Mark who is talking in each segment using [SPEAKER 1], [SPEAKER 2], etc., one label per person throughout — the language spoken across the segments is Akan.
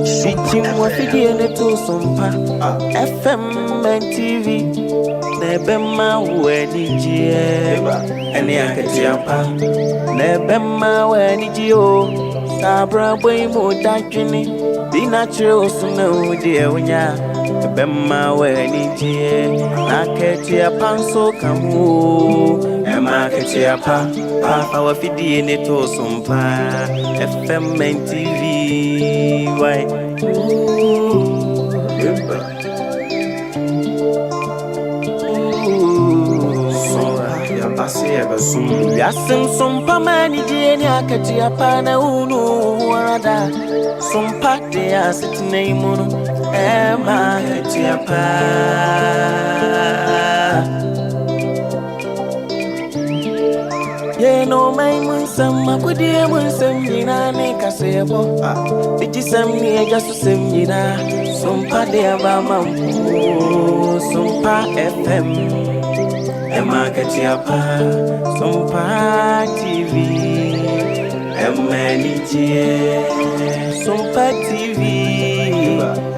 [SPEAKER 1] Sitting with the to SOMPA FM and TV. Nebema wenijie eni aketiapa nebema wenijio sabra boy mo dadwini bi natural sunu de ewnya nebema wenijie aketiapa so kamu ema aketiapa papa wa fidie ne to SOMPA FM and TV why Yasim SOMPA mani jeni akati apana unu wada SOMPA de asitine imunu ema akati apa Ye no mai munsam makudi munsam yina ne kasebo Bijisam ni jasu semyina SOMPA de abama SOMPA FM Emma Katiapa, SOMPA TV, Emma SOMPA TV,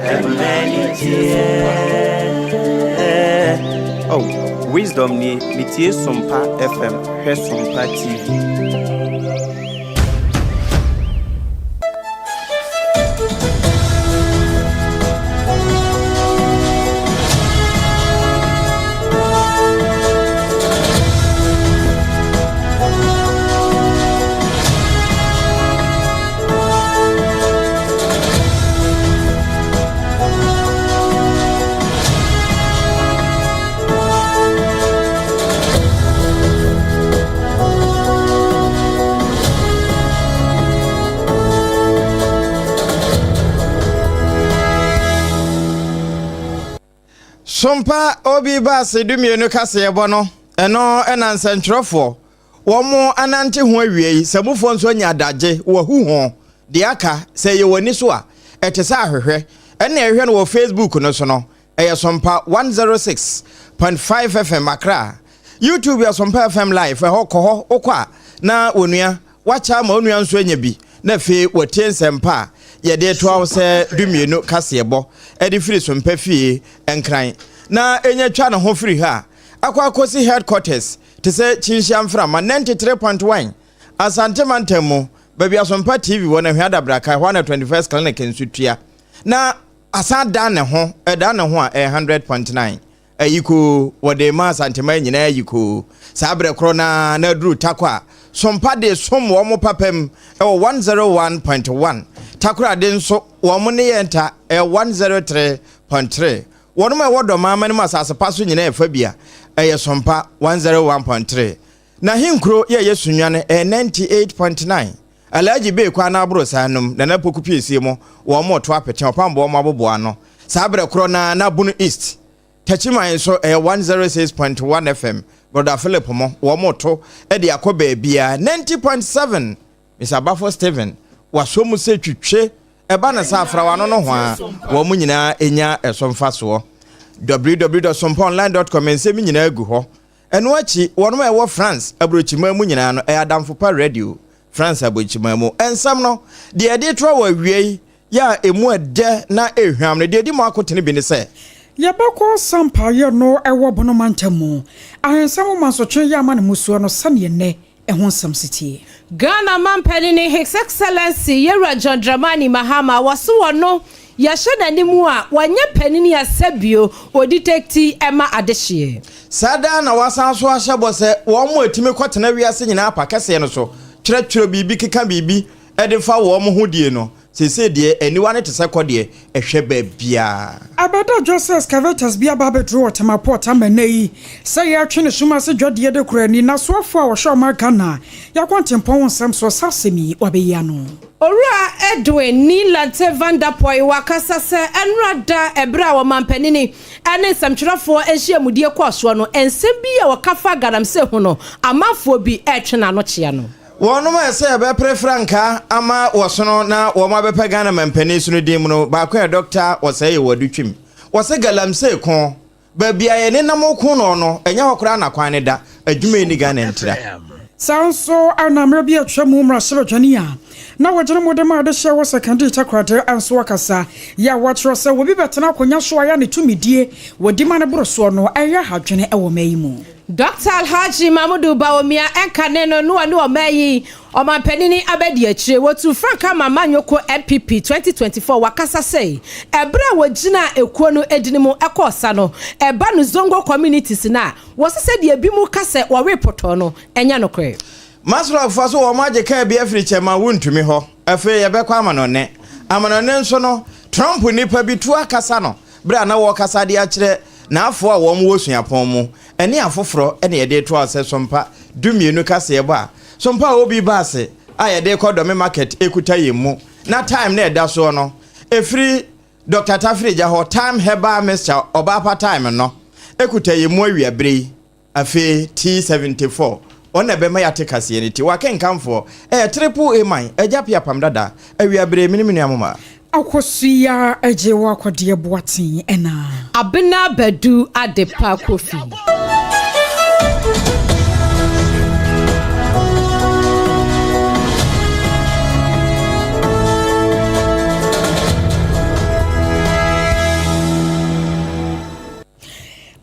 [SPEAKER 1] Emma Oh, wisdom ni mitie SOMPA FM, he SOMPA TV.
[SPEAKER 2] SOMPA obi ba se dumienu kase ebo no eno enansentrofo wo mo anante ho awie samufo nso nya adage wo hu ho de aka se ye woni so a etese ahwehwe ena ehwe no wo Facebook no so no eye SOMPA 106.5 FM Accra YouTube ya SOMPA FM live ho okwa na onua wacha ma onua nso nya bi na fe wotie sempa ye de to se dumienu kase ebo e de firi SOMPA fie enkran na enya twa na ho firi ha akwakosi headquarters te se chinhia mframa 93.1 asante mantemu baby SOMPA TV wona hwa da braka 121st clinic nsutua na asada ne ho eda ne ho a 100.9 ayiko wode ma asante man nyina ayiko sabre kro na duru takwa SOMPA de som wo mo papam e 101.1 takura de nso wo mo ne yenta e 103.3 One my word of mamma must as a passo in a phobia, a SOMPA 101.3. Na him crow, yes, Sunyane, a 98.9. A large bay quana brosanum, the Napocupi Simo, or more twapet, or Pambo Mabuano, Sabra Crona, Nabun East. Tachima so a 106.1 FM, Brother Philip Mo, or Moto, Eddie Akobe Bia 90.7. Miss Abafo Steven was so much say Ebana safra wano no hwa wo mu nyina enya esomfa so www.somponline.com ense mi nyina agu ho eno achi wono ma ewo France abrochima mu nyina no adamfo pa radio France abrochima mu ensam no de ede tro wa wie ya emu ede na ehwam no de edi mo akotene bi ne se
[SPEAKER 3] yabako sampa ye no ewo bono mantamu ahensam masoche ya ma ne musuo no sane ne ehon sam city
[SPEAKER 4] Ghana Mampenini His Excellency Yera John Dramani Mahama wasu wono yashana nimu a wanye penini ya sebio o detective Emma Adeshie.
[SPEAKER 2] Sada na wasanso ahyebo se wo mo etime kwatena wiase nyina apa kese no so kyerɛkyerɛ bibi keka bibi edifa wo mo hodie no sese de aniwa ne tese kɔde ehwɛ ba bia
[SPEAKER 3] abada Joseph Scavetus bia ba bedro temaport amanei say ya twene suma se dwode de kurani na soafo a wo hwe America na yakwantempɔn nsɛm so sasemi wabeya no
[SPEAKER 4] Ora Edwin ni Lante Vanderpoy wakasa se enrada ebra wo mampanini ene samtwerafo ehia mudie kwaso no ensem bi ya wakafa garamse ho no amafo bi etwena no kye no
[SPEAKER 2] wono ma se be prefranka ama wosono na wo ma be pagana mampani sunu dim no ba kwa doctor wo se ye wadutwim wo se galamse ko ba bia ye ne nam ko no no enya hokora na kwan ne da adwuma ni Ghana ntira
[SPEAKER 3] Sanso anamre bi atwa mu mra sebetwani a na wajere modem ade hye wo secondary takrate anso wakasa ya watro se wo bi betena konya so aya ne tumidie wodi mane boroso no eya hadwene e wo mayi mu.
[SPEAKER 4] Dr. Alhaji Mamudu Bawumia enkane no o mayi o manpanini abedi akire wotu franka mamanyoko MPP 2024 wakasa sei ebra wogina ekuo no edinimu ekosa no eba no zongo communities na wosese de ebimu kase wo report no enya no kre
[SPEAKER 2] Masra faso wo maje ka bi afri chema wontumi ho afi ye bekwa amanone nso no Trump nipa bi tu akasa no bra na wo kasa de akire na afo a wo mo suapon mu ene afoforo ene ye de to ase sompa dumienu kase ye ba sompa obi base a ye de kodome market ekuta yemu na time na eda so no efri Dr. Tafrija ho time heba Mr. Obapa time no ekuta yemu awiabre afi T74 ona be ma yate kase ye ti wakenkamfo triple A man ajapia APAM DADAA awiabre miniminu amoma
[SPEAKER 3] AKOSUA AGYEIWAA kwade boatin ena
[SPEAKER 4] ABENA ADEPA kofi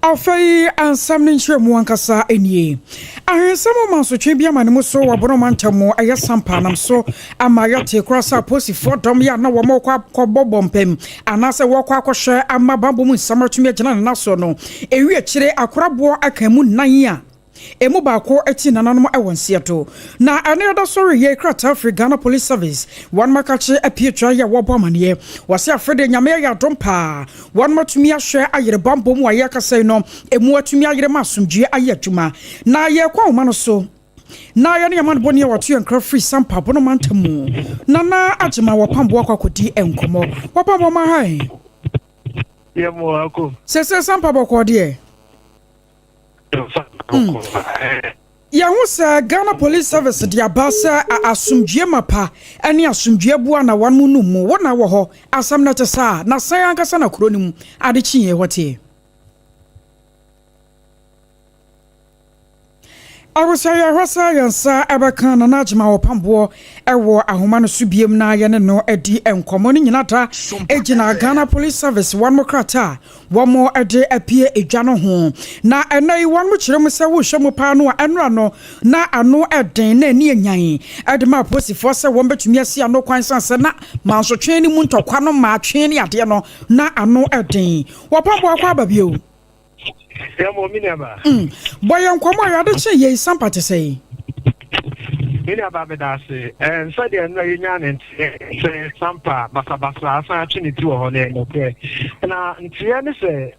[SPEAKER 3] Afei ansam ne nchemu ankasa enie ahensam mansotwe bia manemu so wabono mantamo aye sampa nam so amayate krasa posifo dom ya na wo mokwa bobompem anase wo kwa akohwe amabambo mu nsamatumi agina na so no ewi akire akorabo akamu nan a emu baako eti nananom ewonsieto na another sorry ye krata Ghana Police Service one makache apietwa ya wo bomane wase afrede nyame ya dompa one matumi ahwe ayere bambo mu aye kasai no emu atumi ayere masomdue aye adwuma na ye kwa oma no so na ya ne man boni watu yankra free sampa bono mantamu nana agema wopambo akakodi enkomo wopambo ma hai
[SPEAKER 5] ye mo ako
[SPEAKER 3] sese sampa bokode ya husa Ghana Police Service dia basa asumdue mapa ani asumdue bua na wan mu numu wona wo ho asam na tesa na san ankasa na kronim ade chiye wote Awusaya hwasa yansa abakan na najima wopambo ewo ahoma no subiem na ye ne no edi enkomo ni nyinata ejina Ghana Police Service one mokrata womo ede apie edwa no ho na enai wan mo kirem se wo hwemu pa no enra no na ano eden na ani anyan edema posifo se won betumi asi ano kwan sanse na mansotwe ni mu ntokwa no ma atwe ni ade no na ano eden wopambo akwa babio
[SPEAKER 5] ya mo minaba
[SPEAKER 3] boy enkomo ya de che ye sampate sei
[SPEAKER 5] minaba bedase so de no yenya ne se sampa basabasa asa atwe ti wo ho ne no ke na ntia ne se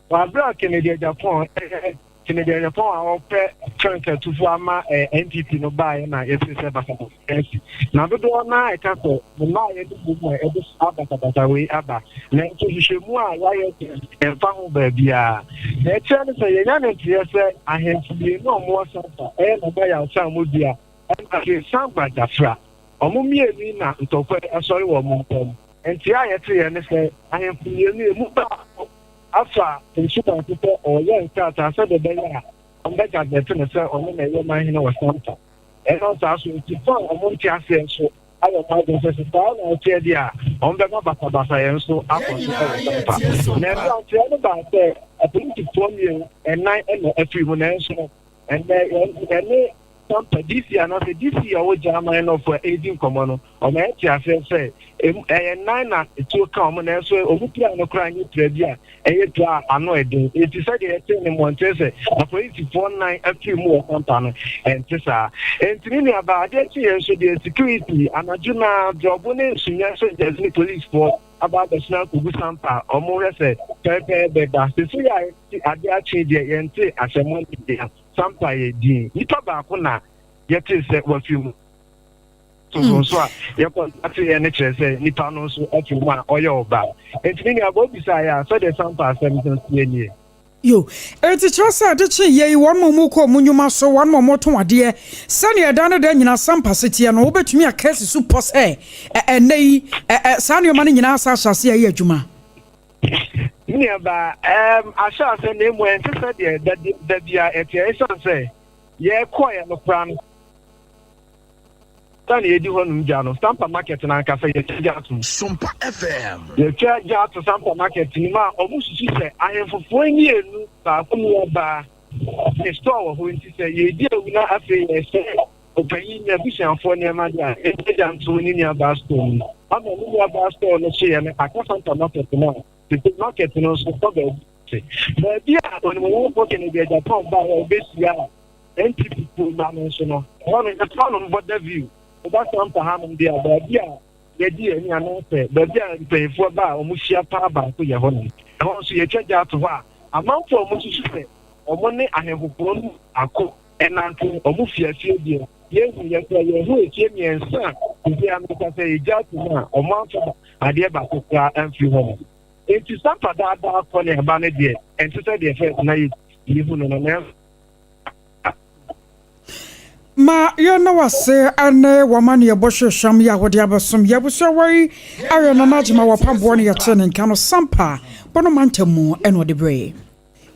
[SPEAKER 5] wa bra Kennedy Japan Kennedy Japan a ope transfer to forma NPP no buy na yese basabasa na do na eka so na ye du mo e du abata we aba na to hwehwemu a ya ye emfa ho ba bia na eche ne se yenya ne tie se ahemfie no mo sampa na ba ya sa mo bia ake samba dafra omo mienu na ntokwe asori wo mo nkom enti a ye te ye ne se ahemfie no emu ba afa nsupa tupo oye nkata se de benya ombeja de te ne se ono na ye man hina wa sampa no sa so ti fon omo nti ase so ayo ma de se sta na tie dia ombe ma basa ye so akoso sampa na no tie no ba se apunti fomie enai eno afri mu na so ene sampa DC another DC o jama no for 18 komono o ma ti ase se nine na to come na so obupira no kra nyi trebia to ano eden eti se de ete ne montese apolisi 49 afri mu o sampa no entisa entini ni aba de ti ye so de security anajuna job ne sunya so de police for about the snap kugu sampa omo rese pepe beba se ya ade a change ye nti asemo de sampa ye din ito ba ko na yete se wafimu so ye ko ati ye ne chere nipa no so afimu a oye oba entini ni abo bisa ya so de sampa 17 nie
[SPEAKER 3] yo eti chosa de chi ye won momu ko munyuma so won momo to ade sane eda no da nyina sampa setie no obetumi akesi su pose enei sane yo ma nyina asa asase ya adwuma
[SPEAKER 5] ni aba asha se ne mu enti se de da bia etie so se ye koye no plan tan ye di honum ja no Sampa market na aka say ye ja to
[SPEAKER 6] SOMPA FM
[SPEAKER 5] ye ja to Sampa market ni ma omususu se ahemfofo ni enu ba ko mu ba the store ho nti say ye di ewu na afi ye say opanyin na bisanfo ne ma ja e ja nto ni ni aba store ama ni aba store no so ye na aka Sampa market na the market no so for the but yeah on mo wo ke ni be ja ton ba o be sia NTP people na no so no one is the town on border view that Sampa ham there but yeah ye di ani anonse but yeah payfo ba o mu hia pa ba ko ye ho no ho so ye twaja to ho a amanfo o mu susu se o mo ne ahemfofo no ako enanto o mu fiafie die ye hu ye ko ye hu etie miensa bi ameka se ye ja to na o manfo ade ba ko kra amfi ho no enti Sampa Dada'a ko ne ba ne die enti se de fe na ye hu no no
[SPEAKER 3] ma yana wase ane wamani ya bosho sham ya wadi abasom ya buso wari ayo na najima wapambo ni ya tene nkano Sampa bono mantemu eno de bre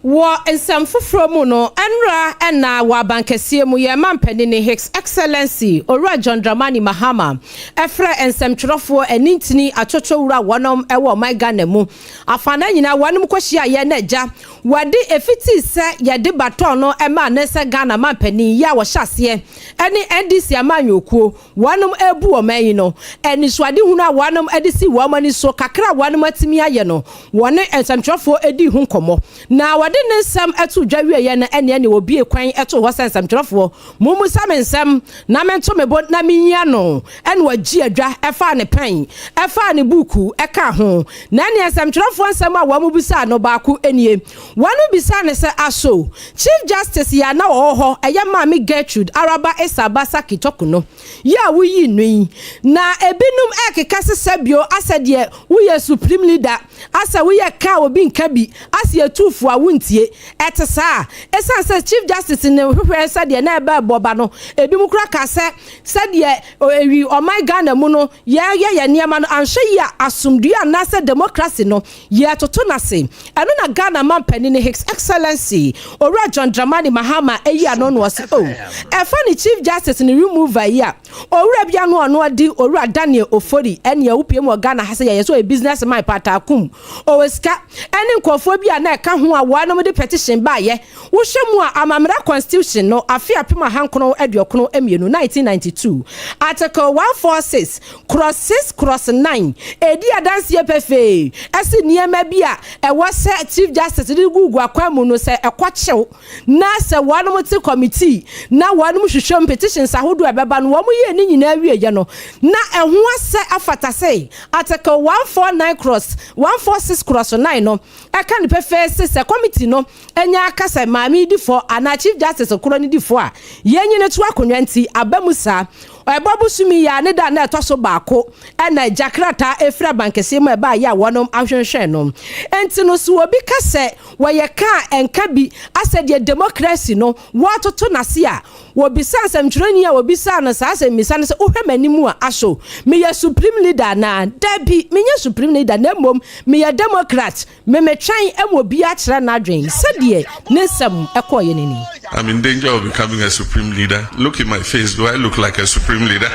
[SPEAKER 4] wo ensam foforo mu no enra na wa bankesie mu ye mampanini His Excellency Owura John Dramani Mahama efra ensam twerofo anintini atwotwowura wonom ewo my Ghana mu afana nyina wonom kwhia ye na agya wade efiti se ye de baton no ema na se Ghana mampani ya wo hyase ene NDC amanyokuo wonom ebu o man no eni swade hunu a wonom edisi wo mani so kakra wonom atimi aye no wone ensam twerofo edi hu komo na wade nsam etu dwawe ye na ene ne obi ekwan etu ho sensam twerofo mumu samensam na mento mebo na minya no ene wagi adwa efa ne pan efa ne buku eka ho na ene ensam twerofo nsam a wa mu bisa no baako enie wanu bisa ne se aso Chief Justice ya na wo ho eye Mami Gertrude Araba Esabasa Kitokuno ya wuyi nui na ebinum ekeka sesebio asede wuye supreme leader asa wuye ka obi nka bi ase atufu a wuntie etesa esanse Chief Justice ne hwehwe sade na eba boba no ebi mukura ka sade ewi o my Ghana mu no ye niema no anhwe ya asumdua na se democracy no ye toto na se eno na Ghana mampani ne His Excellency Owura John Dramani Mahama eyi ano no wase efa ni Chief Justice ne remover ya Owura bia no adi Owura Daniel Ofori ene ya upie mo Ghana hase ye so a business man patakum oweska ene nkofo bia na eka ho a wanom de petition ba ye wo hwemu a amamra constitution no afia pema hankono aduokono emienu 1992 article 146/6/9 edi adanse pefe esi niema bia ewo se Chief Justice di gugu akwamu no se ekwachew na se wanom te committee na wanom hwehwem petitions ahodo ebeba no wo ye ni nyina awie ye no na eho ase afata se article 146/9 no eka ni pefe se committee no enya akasa Mami di for ana Chief Justice kuro ni di for a yenyi ne to akonwa nti abamusa ebobu sumi ya ne da na etoso baako na jakrata efra bankese mu eba ya wonom ahwenhwen no enti no so obi kase woye ka enka bi asede democracy no watoto nase a wobisa nsɛmtwerɛni a wobisa no saa sɛ misa no sɛ wohwɛ manimu a aso meyɛ supreme leader na dabi menyɛ supreme leader na mmom meyɛ democrat memetwɛn ɛmɔ bi akyerɛ na adwen sɛdeɛ ne nsɛm ɛkɔɔyɛ nini.
[SPEAKER 7] I'm in danger of becoming a supreme leader. Look in my face, do I look like a supreme leader?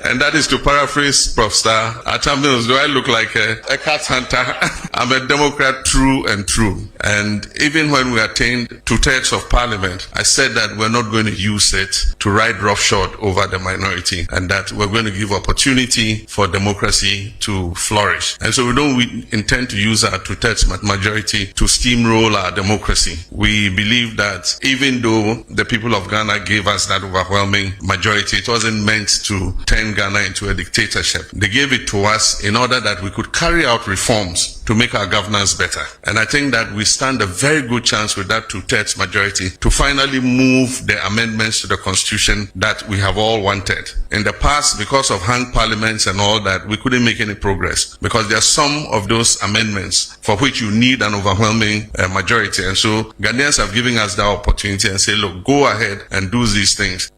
[SPEAKER 7] And that is to paraphrase Prof. Star. At times, do I look like a cat hunter? I'm a Democrat true and true. And even when we attained 2/3 of parliament, I said that we're not going to use it to ride roughshod over the minority and that we're going to give opportunity for democracy to flourish. And so we don't intend to use our 2/3 majority to steamroll our democracy. We believe that even though the people of Ghana gave us that overwhelming majority, it wasn't meant to turn Ghana into a dictatorship. They gave it to us in order that we could carry out reforms to make our governance better. And I think that we stand a very good chance with that 2/3 majority to finally move the amendments to the constitution that we have all wanted. In the past, because of hung parliaments and all that, we couldn't make any progress because there are some of those amendments for which you need an overwhelming majority. And so Ghanaians have given us that opportunity and say, look, go ahead and do these things.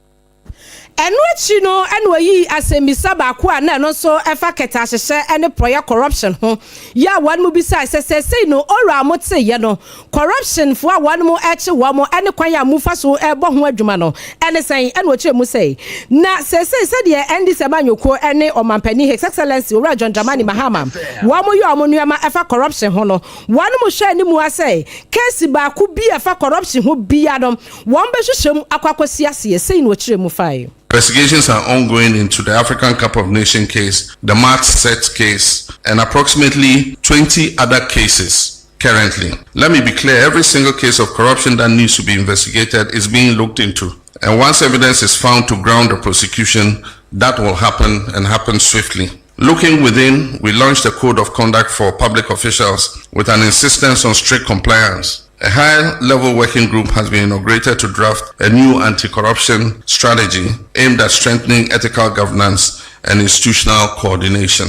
[SPEAKER 4] Enwachi no enwayi asembisa baako a na no so efa keta hyehye ene project corruption ho ya wan mu bisa say no ora mote ye no corruption fo a wan mu eche wo mo ene kwan ya mu fa so ebo ho adwuma no ene sen enwachi mu say na say de endi semanyoko ene omampani His Excellency Ora John Dramani Mahama wo mo yo mo nuama efa corruption ho no wan mu hwe ni mu asay case baako bi efa corruption ho bia no won be hwehwem akwakwasi ase say no chire mu fai.
[SPEAKER 7] Investigations are ongoing into the African Cup of Nations case, the March set case, and approximately 20 other cases currently. Let me be clear, every single case of corruption that needs to be investigated is being looked into. And once evidence is found to ground the prosecution, that will happen and happen swiftly. Looking within, we launched a code of conduct for public officials with an insistence on strict compliance. A high-level working group has been inaugurated to draft a new anti-corruption strategy aimed at strengthening ethical governance and institutional coordination.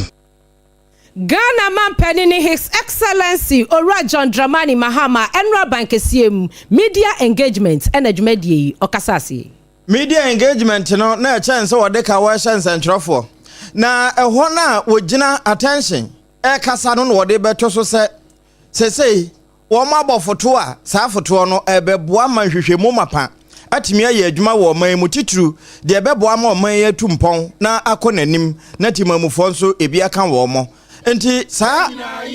[SPEAKER 4] Ghana man penini His Excellency Ora John Dramani Mahama Enra Bankesiem media engagement and adwumadi okasasi.
[SPEAKER 2] Media engagement no na chance wo de ka wa chance ntrofo. Na ehọ na wogina attention e kasa no wo de beto so se Woma bofoto a saa foto no ebeboa manhwehwemu mapa atimi aye adwuma wo man mu titru de ebeboa ma man ye tumpon na akonanim na timamufo nso ebi aka wo mo enti saa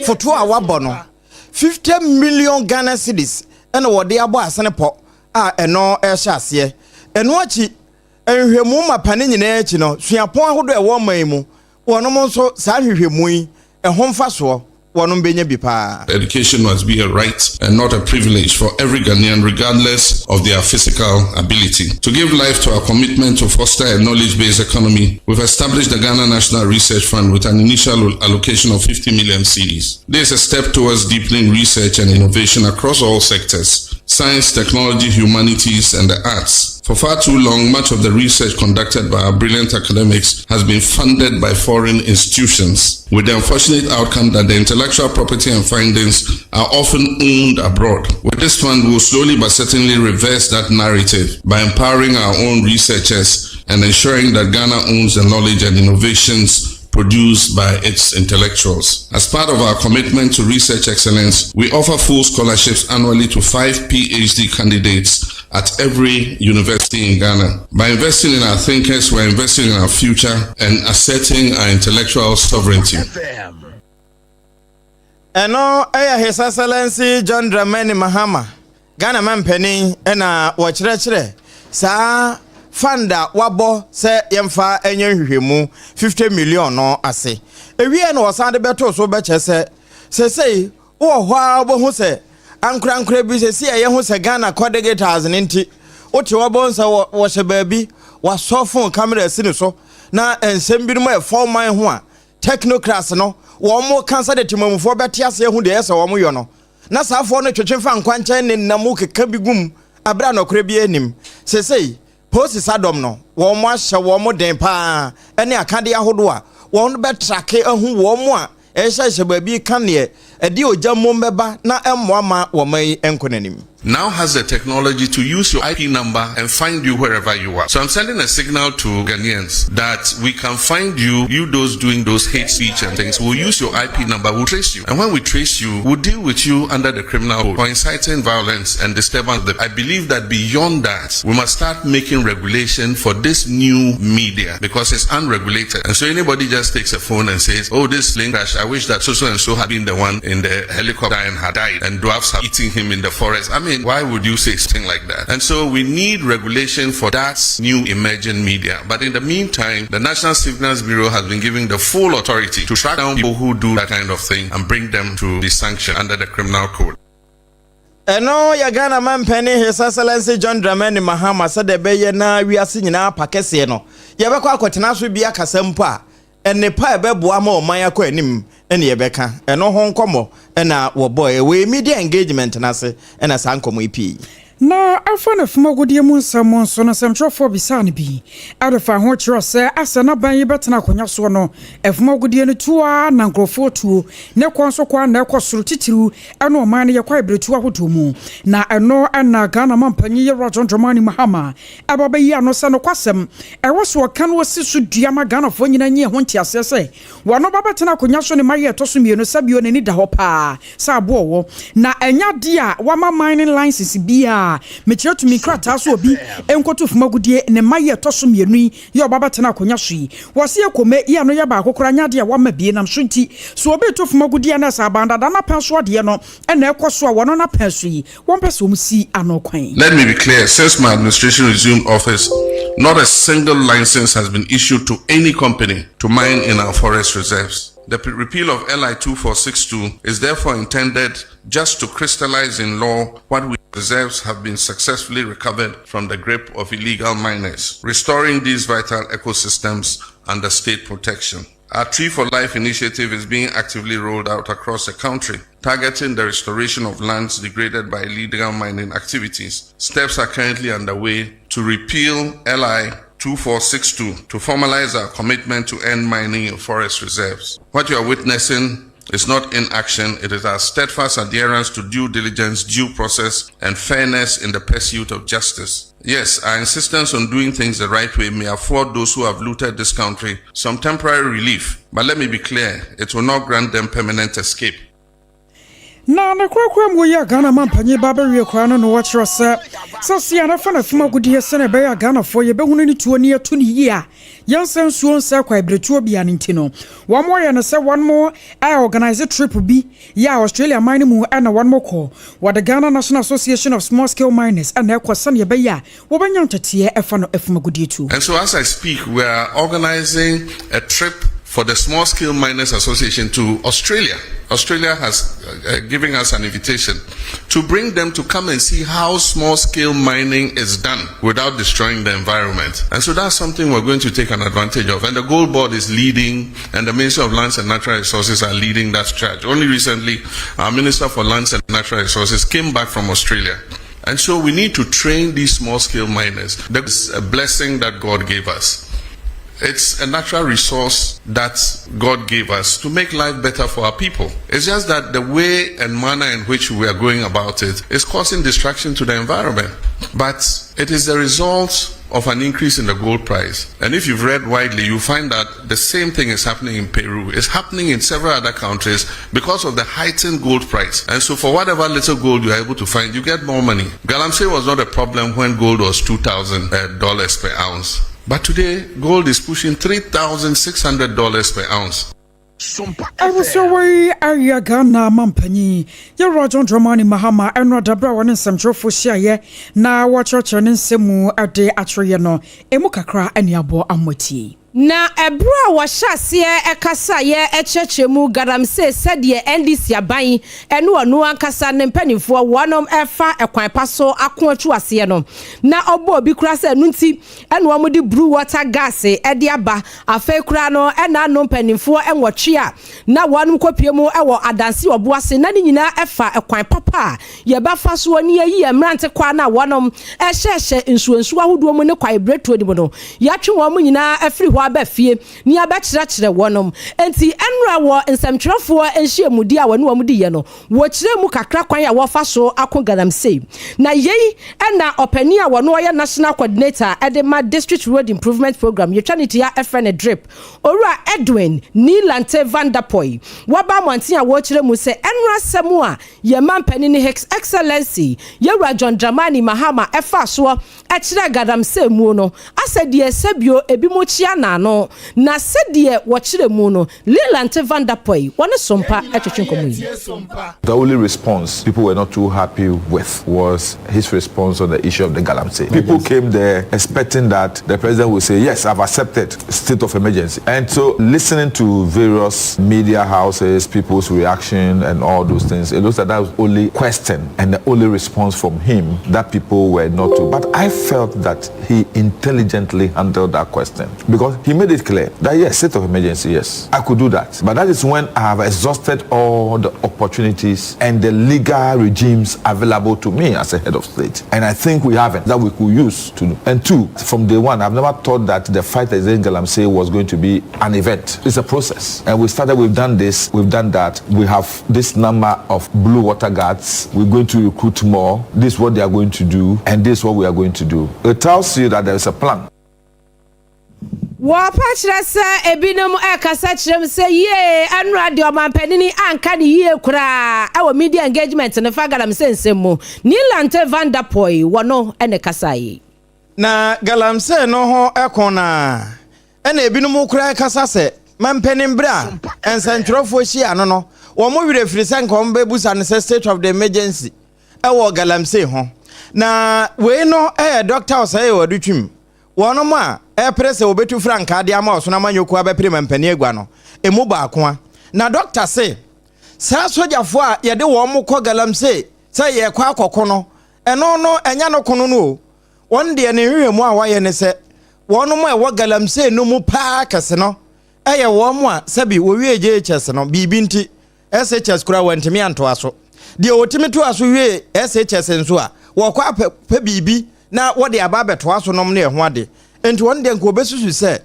[SPEAKER 2] foto a wabọ no 50 million Ghana cedis ena wo de abo asene po a eno e hye ase eno achi enhwemu mapa ne nyina achi no suapon ahodo e wo man mu wono mo nso saa hwehwemu yi ehom faso.
[SPEAKER 7] Education must be a right and not a privilege for every Ghanaian regardless of their physical ability. To give life to our commitment to foster a knowledge-based economy, we've established the Ghana National Research Fund with an initial allocation of 50 million cedis. This is a step towards deepening research and innovation across all sectors: science, technology, humanities, and the arts. For far too long, much of the research conducted by our brilliant academics has been funded by foreign institutions, with the unfortunate outcome that the intellectual property and findings are often owned abroad. With this fund, we will slowly but certainly reverse that narrative by empowering our own researchers and ensuring that Ghana owns the knowledge and innovations produced by its intellectuals. As part of our commitment to research excellence, we offer full scholarships annually to 5 PhD candidates at every university in Ghana. By investing in our thinkers, we're investing in our future and asserting our intellectual sovereignty.
[SPEAKER 2] Eno His Excellency John Dramani Mahama, Ghana man penny ena wachire sa fanda wabo se yemfa enye hwehwemu 50 million no ase. Ewie no wasande beto so beche se wo hwa bo hu se ankra bi se ye hu se Ghana coordinators nti ote wabo nsa wo hye baabi wasofon camera si ne so na ensem bi no e forman ho a technocrats no wo mo kansa de timamufo bete ase hu de yesa wo mo yo no na saafo no twetwefa nkwanche ne namu keka bigum abra no kora bi anim se Posi sadom no wo mo ahye wo mo den pa ene akade ahodo a wo no betrake ahu wo mo a ehye baabi kan ne edi ojammo mbeba na emmo ma wo mai enkonanim.
[SPEAKER 7] Now has the technology to use your IP number and find you wherever you are. So I'm sending a signal to Ghanaians that we can find you those doing those hate speech and things. We'll use your IP number, we'll trace you. And when we trace you, we'll deal with you under the criminal code for inciting violence and disturbance. I believe that beyond that, we must start making regulation for this new media because it's unregulated. And so anybody just takes a phone and says, oh, this plane crash, I wish that so and so had been the one in the helicopter and had died and dwarfs have eaten him in the forest. I mean, why would you say something like that? And so we need regulation for that new emerging media. But in the meantime, the National Signals Bureau has been given the full authority to track down people who do that kind of thing and bring them to be sanctioned under the criminal code.
[SPEAKER 2] Eno ya Ghana man penny His Excellency John Dramani Mahama said the beye na wiase nyina pakese no. Ye bekọ akotena so bia kasampo a ene pa ebeboa ma o man akọ anim ene ye beka eno ho nkomo ena wo boy we media engagement na se ena sa nkomo ipi.
[SPEAKER 3] na afa na fuma godie mu nsam so na semtrofo bisa ne bi adefa ho kiro se asa na ban yebetena akonya so no efuma godie ne tuwa na nkrofo tuo ne konso kwa na ekosoro titiru eno man ne yakwa ibretu ahodo mu na eno na Ghana mampanyi ye Rajon Dramani Mahama ababa yi ano se no kwasem ewo so kan wasi so duama Ghana fo nyina nye ho ntiase se wono babetena akonya so ne maye toso mienu sabio ne ni da ho pa sa abowo na enya dia wama mining license bia mechiro to mikrata so obi enkoto fumagudie ne maye toso mienu ye obaba tena akonya so yi wose ekome ye no ye ba akokora nyade a wama bie nam so nti so obi to fumagudie na sa banda da na penso de no na ekoso a wono na penso yi won pese omusi ano kwan.
[SPEAKER 7] Let me be clear, since my administration resumed office, not a single license has been issued to any company to mine in our forest reserves. The repeal of LI 2462 is therefore intended just to crystallize in law what we reserves have been successfully recovered from the grip of illegal miners, restoring these vital ecosystems under state protection. Our Tree for Life initiative is being actively rolled out across the country, targeting the restoration of lands degraded by illegal mining activities. Steps are currently underway to repeal LI 2462 to formalize our commitment to end mining in forest reserves. What you are witnessing is not inaction, it is our steadfast adherence to due diligence, due process, and fairness in the pursuit of justice. Yes, our insistence on doing things the right way may afford those who have looted this country some temporary relief, but let me be clear, it will not grant them permanent escape.
[SPEAKER 3] Na kwakwa mu ya Ghana mampanyi babawie kwa no watchro se sia na fa na fuma godie se na be ya Ghana fo ye behunu ni tuo ni eto ni yi a yansan suo nsa kwa ibretuo bia ne ntino wo mo ye no se one more organize trip bi ya Australia mine mu na one more call what the Ghana National Association of Small Scale Miners and ekosan ye be ya wo banya ntete efa no efuma godie tu.
[SPEAKER 7] And so as I speak, we are organizing a trip for the Small Scale Miners Association to Australia. Australia has given us an invitation to bring them to come and see how small scale mining is done without destroying the environment. And so that's something we're going to take an advantage of. And the Gold Board is leading, and the Ministry of Lands and Natural Resources are leading that charge. Only recently, our Minister for Lands and Natural Resources came back from Australia. And so we need to train these small scale miners. That's a blessing that God gave us. It's a natural resource that God gave us to make life better for our people. It's just that the way and manner in which we are going about it is causing distraction to the environment. But it is the result of an increase in the gold price. And if you've read widely, you find that the same thing is happening in Peru. It's happening in several other countries because of the heightened gold price. And so for whatever little gold you're able to find, you get more money. Galamsey was not a problem when gold was $2,000 per ounce. But today, gold is pushing $3,600 per ounce.
[SPEAKER 3] I was away area Ghana mampanyi ye Rajon Dramani Mahama enro dabra woni semtrofo hia na wo church ne nsemu ade atroye no emu kakra ani abo amoti.
[SPEAKER 4] Na ebra wa hyase ekasa ye echechemu garamse sedie NDC aban eno anu ankasa ne mpanimfo wonom efa ekwan paso akoatu ase no na obo obi kura se enu nti eno amudi blue water gas ede aba afa kura no ena no mpanimfo enwotwe a na wonom kopiemu ewo adanse obo ase na ni nyina efa ekwan papa ye ba fa so ni ayi emrante kwa na wonom ehye nsuansu ahodo mu ne kwa ibretuo di mu no yatwe wo mu nyina afiri abafie ni abakirachire wonom enti enra wo nsamtwerefo enhyiemudi a wonu wamudi ye no wo kire mu kakra kwan ya wo fa so akogaramsey na yei ena opani a wonu oye national coordinator edema district road improvement program yetwaniti ya FN drip owura Edwin Nilante Vanderpoy waba monti a wo kire mu se enra semu a ye mampani ni His Excellency ye Rajon Dramani Mahama efa so akire garamsey mu no asede sabio ebi mo chia na no na sedie wo kire mu no Nilante Vanderpoy wona sompa etwetwenkomu.
[SPEAKER 6] The only response people were not too happy with was his response on the issue of the galamsey. People came there expecting that the president would say, yes, I've accepted state of emergency. And so listening to various media houses, people's reaction and all those things, it looks like that was the only question and the only response from him that people were not to. But I felt that he intelligently handled that question because he made it clear that yes, state of emergency, yes, I could do that. But that is when I have exhausted all the opportunities and the legal regimes available to me as a head of state. And I think we haven't, that we could use to do. And two, from day one, I've never thought that the fight against Galamsey was going to be an event. It's a process. And we've done this, we've done that. We have this number of blue water guards. We're going to recruit more. This is what they are going to do, and this is what we are going to do. It tells you that there is a plan.
[SPEAKER 4] Wapa kyerɛ sɛ ebinom ɛkasa kyerɛ m sɛ ye anra de ɔmanpanini anka ne yie koraa ɛwɔ media engagement ne fa Galamsey nsɛm mu Nilante Van Der Poel wɔno ɛne kasa yi
[SPEAKER 2] na Galamsey no ho ɛkona ɛna ebinom koraa kasa sɛ manpanin bra ensentwerofo hia no wɔn mo werɛ firi sɛ nkom bebusa ne state of the emergency ɛwɔ Galamsey ho na we no doctor ɔsɛe wɔdutwim wɔn mo a press obetu franka de ama oso na manyoku abepre mampani agua no emu baako na doctor say sa sojafo a ye de wɔn mo kɔ Galamsey sɛ ye kwa akɔkɔ no ɛno no enya no kono no wɔn de ne hwehwemu a waye ne sɛ wɔn mo ɛwɔ Galamsey no mu paa kɛse no ɛyɛ wɔn mo a sɛbi wo wie GHS no bibi nti SHS kura wɔntimi anto aso de otimi to aso wie SHS nso a wɔkɔ apɛ bibi na wɔde aba beto aso nom ne ho ade enti wɔn de nko besusu sɛ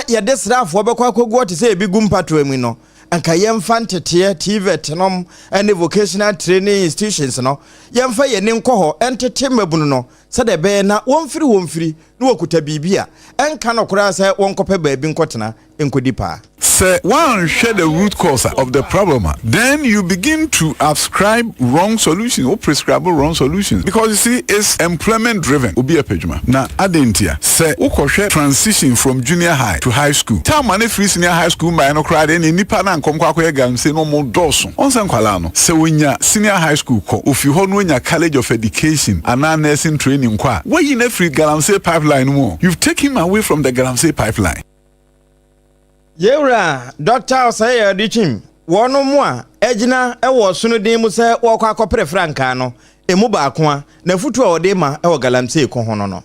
[SPEAKER 2] yɛde srafo bɛkɔ akɔgu ɔte sɛ ebi gum patrol mu no anka yɛmfa ntete TVET nom and vocational training institutions no yɛmfa yɛne nkɔ hɔ entete mabunu no sɛ de bɛ na wɔmfiri na wɔkuta bibia ɛnka no koraa sɛ wɔnkɔpɛ baabi nkɔtena enkodi pa.
[SPEAKER 8] Say one share the root cause of the problem, then you begin to ascribe wrong solutions or prescribe wrong solutions because you see it's employment driven. Obi a pejuma na adentia say ukoshe transition from junior high to high school. Time many free senior high school by no crowd any nipa na nkom kwa Galamsey no mo doso. Onsen kwala no say wenya senior high school ko ofi ho no wenya college of education and nursing training kwa. Why you na free Galamsey pipeline mo? You've taken him away from the Galamsey pipeline.
[SPEAKER 2] Yewra Dr. Osaya Dichim wono mu a ejina ewo sunu din mu se wo kwa akopre franka no emu baako na futu a ode ma ewo Galamsey ko hono no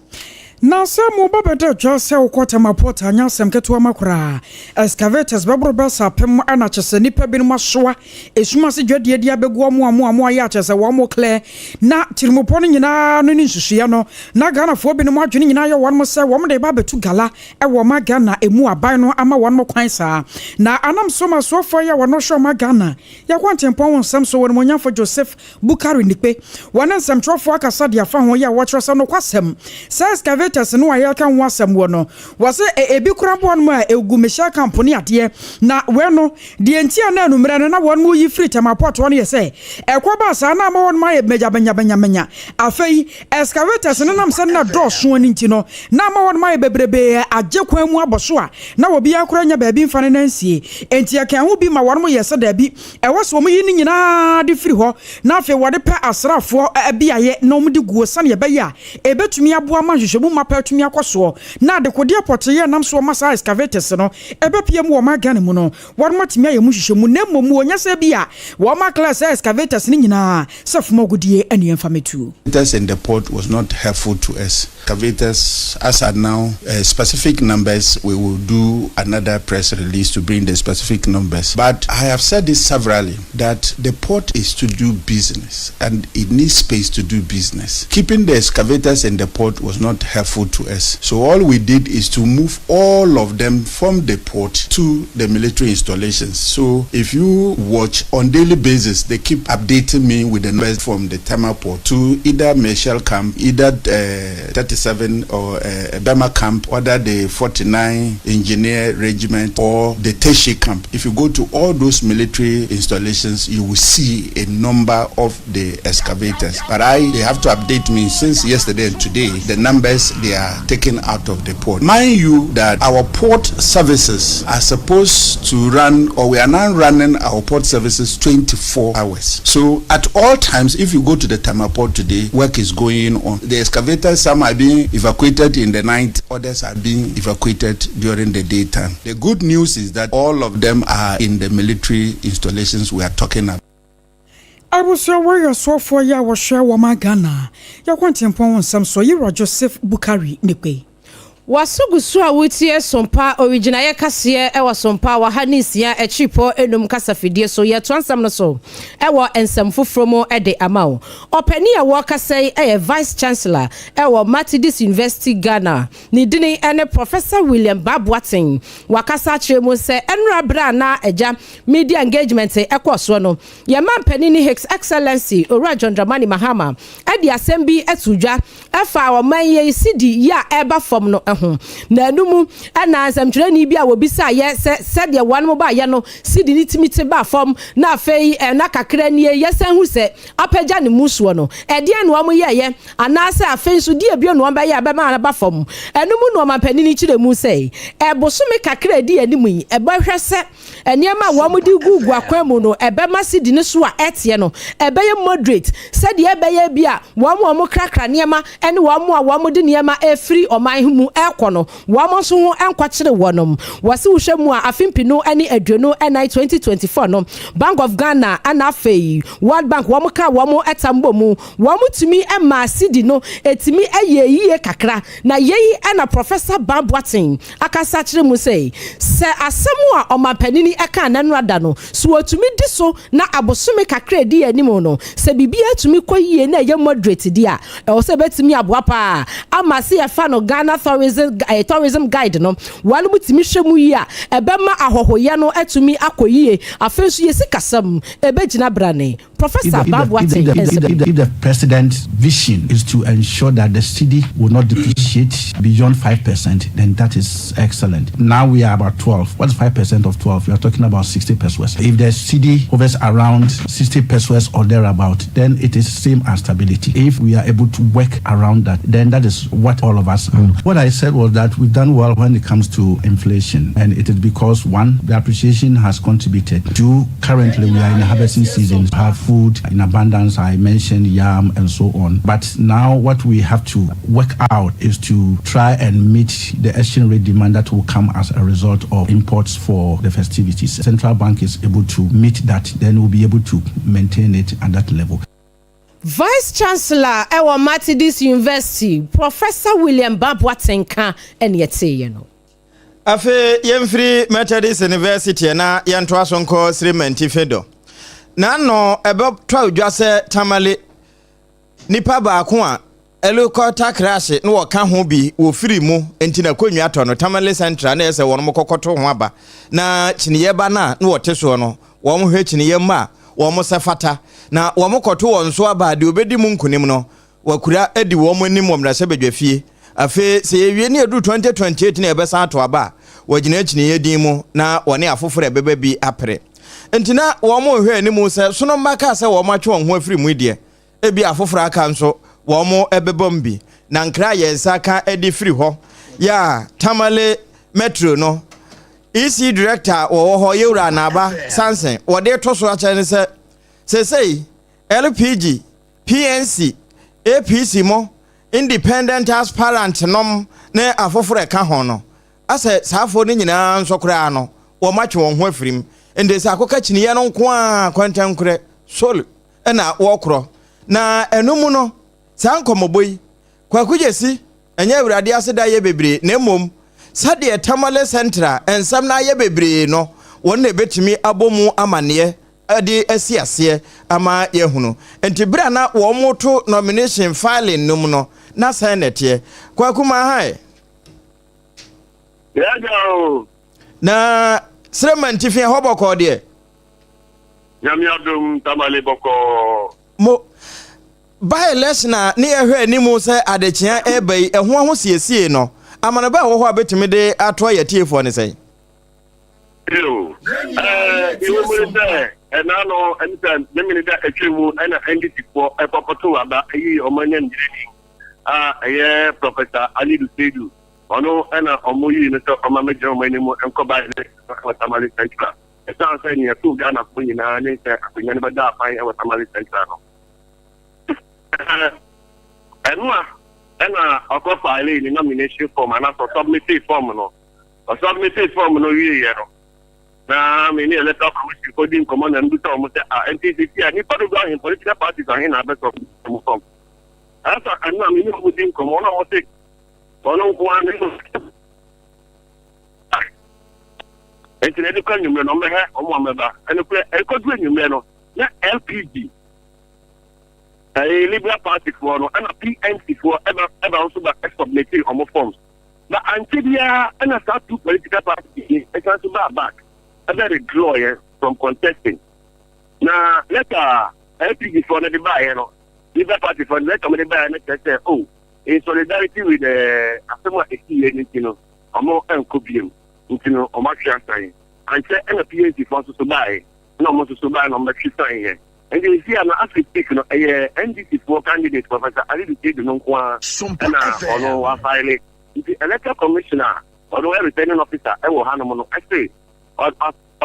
[SPEAKER 3] na samu babede jose ukota mapota anya semketu amakura excavators babro basa pem ana chese nipa bin masoa esuma se dwade dia begu amu ya chese wo mo clear na tirimpo no nyina no ni nsusuya no na Ghana fo bin mo adwene nyina ye won mo se wo mo de ba betu gala ewo ma Ghana emu aban no ama won mo kwan saa na anam so ma so fo ya wono hwo ma Ghana ya kwantempon won sam so won mo nyafo Joseph Bukari nikpe wona sam trofo akasa dia fa ho ya wo kyerese no kwasem sa excavator no waya kan wasam wo no wase ebi kurabo no ma egu mesha company ade na we no de entia na anumre no na won mu yi free temaport won ye say ekoba sa na ma won ma ye meja benya afei excavators no nam se na do so ani nti no na ma won ma ye bebrebe agye kwan mu aboso a na obi akora nya ba bi mfa ne nansie enti akan ho bi ma won mu ye se da bi ewo so mu yi ni nyina de free ho na afei wode pe asrafo abiaye no mu de guo sane ye be ya ebetumi aboa ma hwehwemu ma tumi akoso na de kodi apote nam so masa excavators no ebepiem wo ma Ghana mu no won matimi ayemu hwehwemu na momu onya se bia wo ma class excavators ni nyina sefmo godie ane emfametu.
[SPEAKER 9] Excavators in the port was not helpful to us. Excavators as at now specific numbers, we will do another press release to bring the specific numbers, but I have said this severally that the port is to do business and it needs space to do business. Keeping the excavators in the port was not helpful to us. So all we did is to move all of them from the port to the military installations. So if you watch on daily basis, they keep updating me with the numbers from the Tama port to either Marshall camp, either 37 or Bama camp, or the 49 engineer regiment or the Teshi camp. If you go to all those military installations, you will see a number of the excavators. But they have to update me since yesterday and today, the numbers they are taken out of the port. Mind you that our port services are supposed to run, or we are now running our port services 24 hours. So at all times, if you go to the Tama port today, work is going on. The excavators, some are being evacuated in the night, others are being evacuated during the daytime. The good news is that all of them are in the military installations we are talking about.
[SPEAKER 3] I was aware so for ya was share wa Ghana. Ya kwantempon sam so Joseph Bukari nikwe.
[SPEAKER 4] Wasugusu a wutie sompa original ye kase e sompa wa hanisia e chipo enum kasa fidie so ye twansam no so e wo ensam fofromo e de amawo opani a wo kase e vice chancellor e wo Methodist University Ghana ni dini ene Professor William Babwatin wakasa chiremu se enra bra na eja media engagement e kwaso no ye mampani ni His Excellency Ora John Dramani Mahama e di assembi etudwa e fa wo man ye sidi ya eba fom no na numu ana asamtwerani bi a wobisa ye se de wan mo ba ye no sidi ni timite ba fom na afei na kakra ni ye san hu se apagya ne musuo no e de no am ye ana se afei so de bi no ba ye ba ma na ba fom enumu no mampani ni kire mu se e bosome kakra di animu yi e ba hwese eniema wo mo di gugu akwan mu no e be ma sidi ne so a etie no e be ye moderate se de e be ye bi a wo mo krakra niema ene wo mo di niema e free oman mu kono wamo so ho enkwakire wonom wase wohwemu a afimpino ani aduonu enai 2024 no Bank of Ghana ana afei World Bank womo ka womo etambo mu womo tumi ema sidi no etimi ayeye kakra na yeyi ana Professor Babwatin akasa kire mu sei se asemu a omapanini eka nanrada no so otumi di so na abosome kakra di animo no se bibia tumi koyie na ye moderate di a e wo se betimi aboa pa amase ya fa no Ghana tourism guide no wanu mutimi hwemu yi a ebema ahohoye no etumi akoyie afensu yesi kasam ebegina brane Professor Babwatin.
[SPEAKER 10] If the president's vision is to ensure that the city will not depreciate beyond 5%, then that is excellent. Now we are about 12. What's 5% of 12? We are talking about 60 pesos. If the city hovers around 60 pesos or thereabout, then it is same as stability. If we are able to work around that, then that is what all of us do. What I said was that we've done well when it comes to inflation, and it is because, one, the appreciation has contributed. Two, currently we are in the harvesting season, have food in abundance. I mentioned yam and so on. But now what we have to work out is to try and meet the exchange rate demand that will come as a result of imports for the festivities. The central bank is able to meet that, then we'll be able to maintain it at that level.
[SPEAKER 4] Vice Chancellor ewa Methodist University Professor William Babwatin ka eniyete ye no.
[SPEAKER 2] Afe yemfri Methodist University na yanto asonko Srimenti Fedo. Na no ebe twa odwase tamale nipa ba ko a elokota crash no wo ka ho bi wo firi mu enti na konwa to no tamale central na ese wono kokoto ho aba na chiniye ba na wo teso no wo mo hwe chiniye ma wo mo sefata na wo mo koto won so aba de obedi mu nkunim no wakura edi wo mo nim omra se bedwafie afi se yewie ne edu 2028 na ebe san to aba wagina chiniye din mu na wone afoforo ebeba bi apre entina wo mo hwe ni mu se sono maka se wo ma twe won ho afiri mu die ebi afoforo aka nso wo mo ebebombi na nkra yensa ka edi free ho ya tamale metro no EC director wo ho yewra na aba sansen wo de to so acha ne se LPG PNC APC mo independent transparent nom na afoforo ka ho no ase saafo ni nyina nso kra no wo ma twe won ho afirim ende se akoka chiniye no nko a kwantankure sol na wo kro na enumu no sankomoboyi kwakujesi enye awurade aseda ye bebre na mom sade tamale central ensam na ye bebre no wonne betimi abomu amane ade asiase ama yehunu enti bra na wo moto nomination filing num no na senete kwakuma hai
[SPEAKER 11] yago
[SPEAKER 2] na Srimenti fi hoboko de
[SPEAKER 11] nyamiadum tamale boko
[SPEAKER 2] mo by lesna ne ehwe animu se adechia ebai eho ho siesie no amanaba wo ho abetimi de ato yetiefo ne sei
[SPEAKER 11] yo iwo mo de na no anytime me me da atwemu na ndc for epopoto aba yi omanya njireni ye Professor Ali Dusedu ono na omoyi ne to omameje omani mu enkoba ne watamali central esa say ni to Ghana ko nyina ne se akwanya ne bada afan watamali central no ena akofa ile ni nomination form and so submitted form no wie ye no na me ni electoral commission coding command and do to say NTCC ani part of the political parties are in abet of form asa anna me ni coding command no say ono ko an enti na de kwa nyumre no mehe omo ameba ene kwa ekodu nyumre no na LPG Liberal Party for no and a PNC for ever also by submitting on forms. But until there, and I start two political parties, it has to be back. I better draw from contesting. Now, let LPG for the buy, you know, Liberal Party for the committee buy and say, oh, in solidarity with the Assemble, you know, a more uncopium, you know, or much saying. And say, and a PNC for to buy, no more to buy, no more saying. And you see, I'm actually speaking of a NDC4 candidate, Professor Ali Dede Nonkwa, and or filing the electoral commissioner or the returning officer, I will hand them. I say, or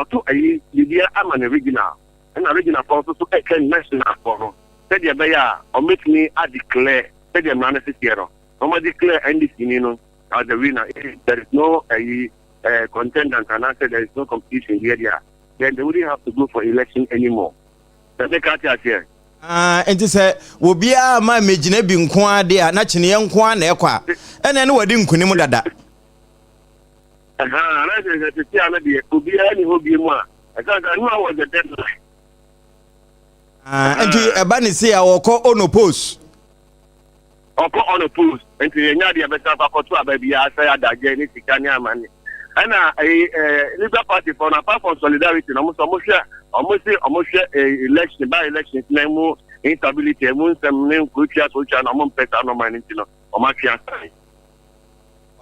[SPEAKER 11] to a Lydia Aman original, and original also to a national for said the Baya, or make me I declare, said the manifest hero. No declare NDC, you know, as the winner. There is no contender, and I said there is no competition here. Then they wouldn't have to go for election anymore.
[SPEAKER 2] And to say, will be a my major be inquired there, not in young Kwan, and then what didn't Kunimudada.
[SPEAKER 11] Could be any who be more. I thought I knew I was the deadline.
[SPEAKER 2] And to a banny say our call on a post.
[SPEAKER 11] Or call on a post, and to the Nadia Betapa for 2 baby, I say that Jenny Kanya money. And a Liberal Party for a part of solidarity, almost election by elections, no instability, among some name, crucial, and among person, or my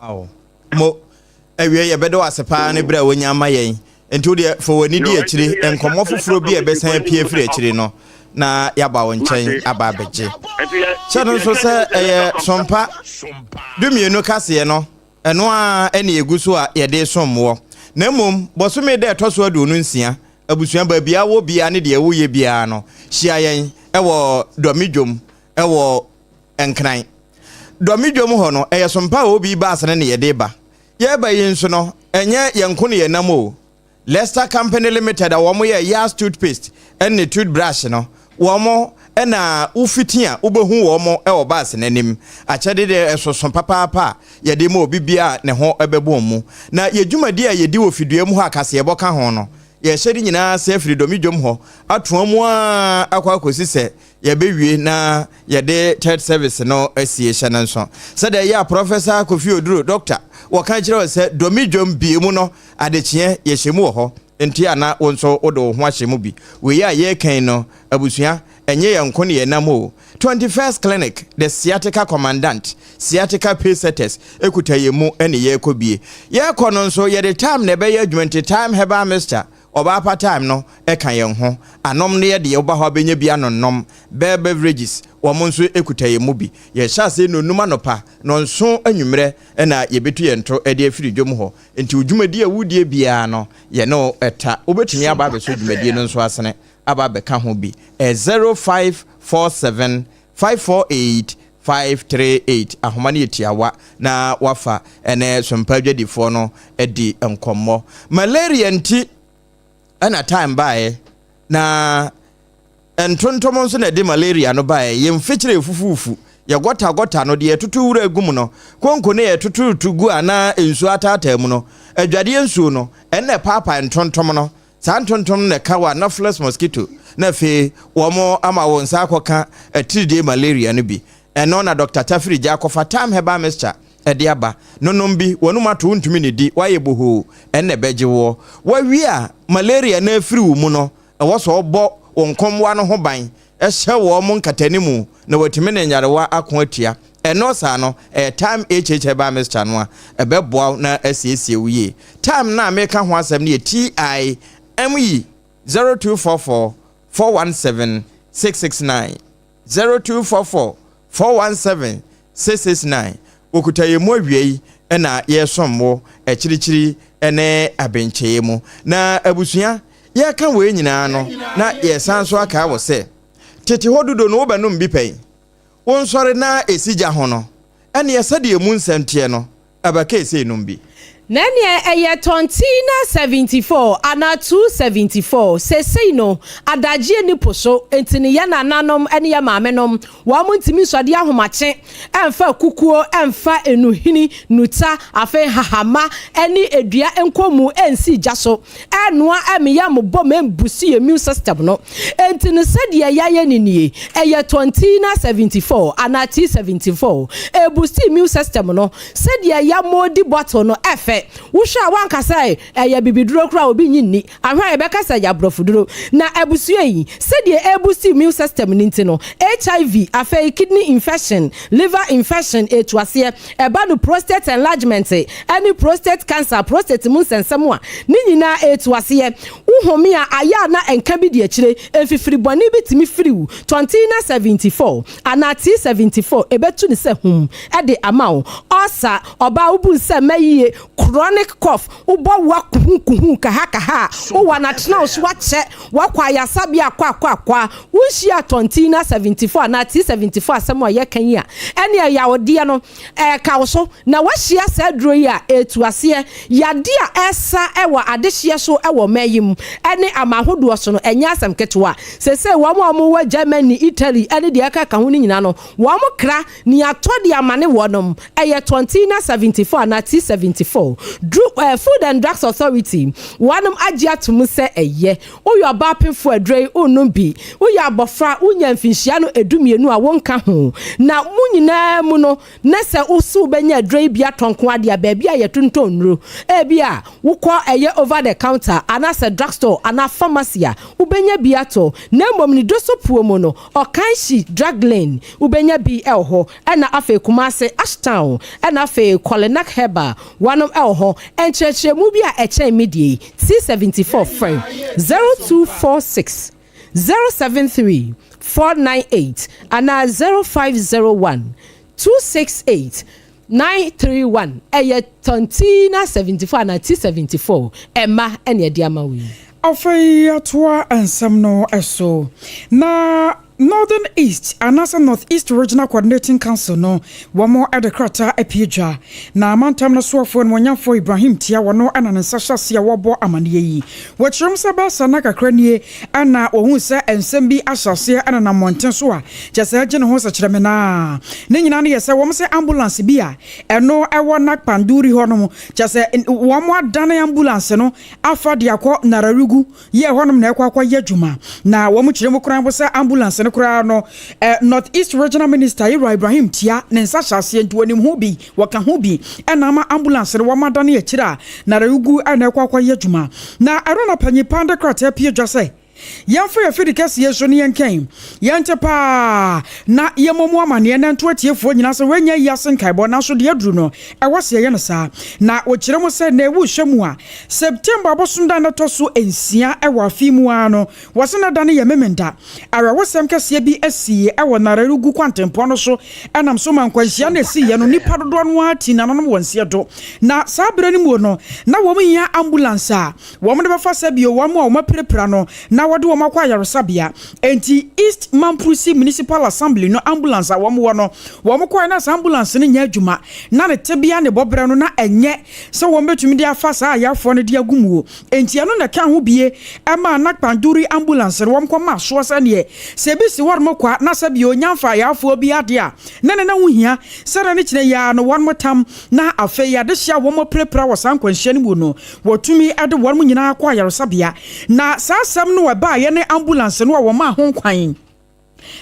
[SPEAKER 2] wow. Mo, a better as a pan, a bread when you're my and to the for an idiot and come off of be a best PF, no. Na yaba won chen ababeje. Channel so say sompa do me no kase no eno a ene eguso a ye de somwo na mom bosome de toso adu no nsia abusua ba bia wo bia ne de wo ye bia no hia yen ewo domidwom ewo enkran domidwom ho no eye sompa obi ba asene ne ye de ba ye ba yin so no enye yenko ne ye nam o Leicester Company Limited a wo mo ye Yas toothpaste ene toothbrush no womo ena ufitia ubehu womo e obase nanim achede de esoso papa ye de mo bibia ne ho ebebo mu na ye dwumadi a ye di ofidua mu ho akase ye boka ho no ye hyedi nyina se freedomidwom ho atoa mu a akwa kosi se ye bewie na ye de third service no association nso se de ya Professor Kofi Oduro doctor waka kire se domidwom bi mu no adechie ye hyemu ho enti ana wonso odo ho ahyemu bi we ya ye kan no abusua enye yanko ne nam o 21st clinic the sciatica commandant sciatica pacesetters ekutayemu ene ye kobie ye kono nso ye the time ne be ye 20 time heba mister oba part time no e kan ye ho anom ne ye de oba ho benya bia nonnom beverages womo nso ekutayemu bi ye sha se no numa nopa no nso anwumre na ye betu ye nto e de afiri dwom ho enti odwumadi a wudie bia no ye no eta obetumi aba be so dwumadi no nso asene aba be ka ho bi 0547 548 538 ahomani etiawa na wafa ene sompa dwadifo no edi enkommo malaria nti ana time bae na entontomo nso na de malaria no bae yemfekire fufufu ya gota no de tutu wura agum no konko ne ya tutu gu ana ensu atata mu no adwade ensu no enne papa entontom no santontom ne kawa na flesh mosquito na fe womo ama wonsa akoka atiride malaria no bi eno na Dr. Tafri Jakofa tam heba mixture ede aba nonom bi wonum ato ntumi ne di waye boho enne beje wo wawia malaria na afiri wo mu no ewo so obo wonkomwa no ho ban ehye wo mo nkatanimu na watime na nyarewa ako atua eno sa no time heba mixture no a ebeboa na asiesie wuye time na meka ho asem ne TI ME 0244 417 669 0244 417 669 okutaye mo awiei na ye sommo ekirichiri ene abencheye mu na abusua ye ka we nyina no na ye sanso aka wo se tete hodudo no obanum bi pen wonsore na esija ho no ene ye sade mu nsante no abaka ese num bi
[SPEAKER 4] Nene eye tontina 74 ana 274 sesei no adagye ni poso entini ya nananom ene ya maamenom wa muntimi sode ahomache emfa kukuo emfa enuhini nuta afen hahama ene edua enkomu ensi jaso enua emiya mobom embusi immune system no entini sede ya ye ninie eye tontina 74 ana 274 ebusi immune system no sede ya modi bottle no efe wusha wanka say eye bibiduro kura obi nyinni ahwa ye beka say yabrofuduro na abusua yi sedie ebusi immune system ninti no HIV afei kidney infection liver infection etuase eba no prostate enlargement any prostate cancer prostate mun sensem a ni nyina etuase uhomi a aya na enka bi de akire efifiri boni bitimi firiwu 2074 anati 74 ebetu ni se hum ede amawo osa oba ubu se mayiye chronic cough ubo wakuhu kaha uwa na tena so wache wakwa yasabi akwa wunhia 2074 na 74 asemo ye kan yi a ene ya wode no kawo na wahia sadro yi a etuase yade a esa ewa adehie so ewo mayim ene amahodo so no enya asem ketewa sese wo wa Germany Italy ene de aka ka ho ni nyina no wo mo kra ni atode amane wonom eye 2074 na 74 Food and Drugs Authority wanum agya tum se eye oyo abapefo adrei onum bi oyo abofra unya mfinhia no edumienu a wonka ho na munyina mu no na se usu benya adrei bia tonko ade a ba bia ye tontonro bia wukọ eye over the counter anase drugstore ana pharmacy a ubenya bia to na mbom ni dosopuo mu no okanshi drug lane ubenya bi elho na afa Kumase Ashtown na afa Kolenak Heba wanum elho encheche mu bia eche medie C74 friend 0246 073 498 and 0501 268 931 eye tontina 74 na T74 emma ene diama wi
[SPEAKER 3] afei atoa ansam no eso na Northern East and also Northeast Regional Coordinating Council no wamo adekrata epiedwa na amantam no soafo no nyamfo Ibrahim tia wono ananensasha sia wobo amaniye yi wachrum sabasa na kakranie ana ohun se ensem bi asase ana na monten so a jese age ne ho sakyereme na ne nyina ne yese wom se ambulance bi a eno ewo na panduri honom jese womo adane ambulance no afa de akọ nararugu ye honom na ekwa yadwuma na womo kyerem kran bo se ambulance no Northeast Regional Minister Ibrahim tia nensa hyase ntuanim ho bi waka ho bi na ma ambulance no wamadane akira na ragugu na ekwa yadwuma na arona panyipanda krata pie dwase yamfo ya fidikasi yeso ne yenkan yantepa na yemomu amane na nto atiefo nyina se wenya yasen kaibo na so de aduru no ewose ye no sa na okiremu se na ewu hwemu a September abosunda na toso ensia ewa afimu ano wose na dane ye memenda awawosem kase bi asie ewo nararugu kwantempo no so enam so mankwanhia na asiye no nipa dodo no ati na no wonse do na sabere ni mu no na wo mya ambulance a wo de befa sabio wo ma prepra no na wode wo makwa yaresabia enti East Mamprusi Municipal Assembly no ambulance a wo no wo makwa na ambulance ne nya adwuma na ne tebia ne bobre no na enye se wo betumi dia fa sa ayafo ne dia gumuo enti ano na ka ho bie ema na panduri ambulance wo makwa ma so sa ne se bi si wo makwa na sabia onyamfa ayafo bi ade a na wo hia sara ne kine ya no won motam na afa ya de hia wo mo prepra wo san kwanhia ne mu no wo tumi ade wo mo nyina akwa yaresabia na sa sam no ba ye ne ambulance no wo ma ho kwan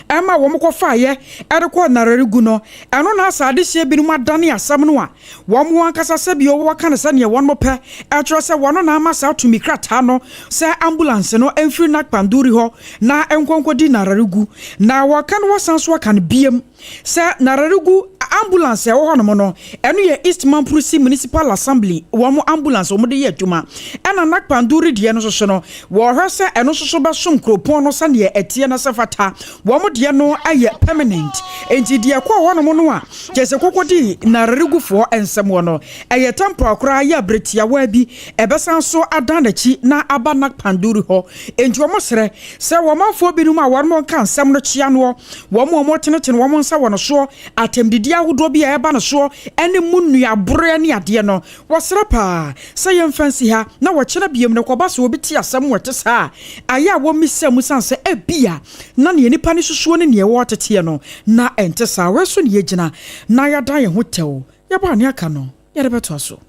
[SPEAKER 3] ema wo mko fa ye ereko nararigu no eno na asade hye bi no madane asam no a wo mo ankasa sabio wo ka ne se ne won mo pe etro se wono na amasa atumi krata no se ambulance no emfiri na panduri ho na enkonkodi nararigu na wo ka no wasanso ka ne biem se nararigu ambulance wo hono no eno ye East Mamprusi Municipal Assembly wo mo ambulance wo de ye adwuma ena na panduri de no so no wo hwese eno so ba som kropon no se ne etie na se fata wɔn de no ayɛ permanent enti de akɔ hɔ no mo no a kyese kokodi na regufoɔ ensɛm wɔ no ɛyɛ temporal kora yɛ abretiawa bi ɛbɛsan so adanachi na abanak panduru hɔ enti wɔn srɛ sɛ wɔn afɔ binom a wɔn mo kan nsɛm no kyia no wɔn tenetene wɔn nsa wɔ no so atemdidi ahodoɔ bi a ɛba no so ɛne mu nuabore ne adeɛ no wɔsrɛ pa sɛ yɛn fancy ha na wɔkyerɛ biem no kɔba so obi ti asɛm wɔte saa ayɛ a wɔn misɛ mu san sɛ ebia na ne nipa ne susuo ne ne ɛwɔ teteɛ no na ɛnte saa wɛso ne yɛgyina na yɛda yɛn ho tɛw yɛba ne aka no yɛde bɛtoa so.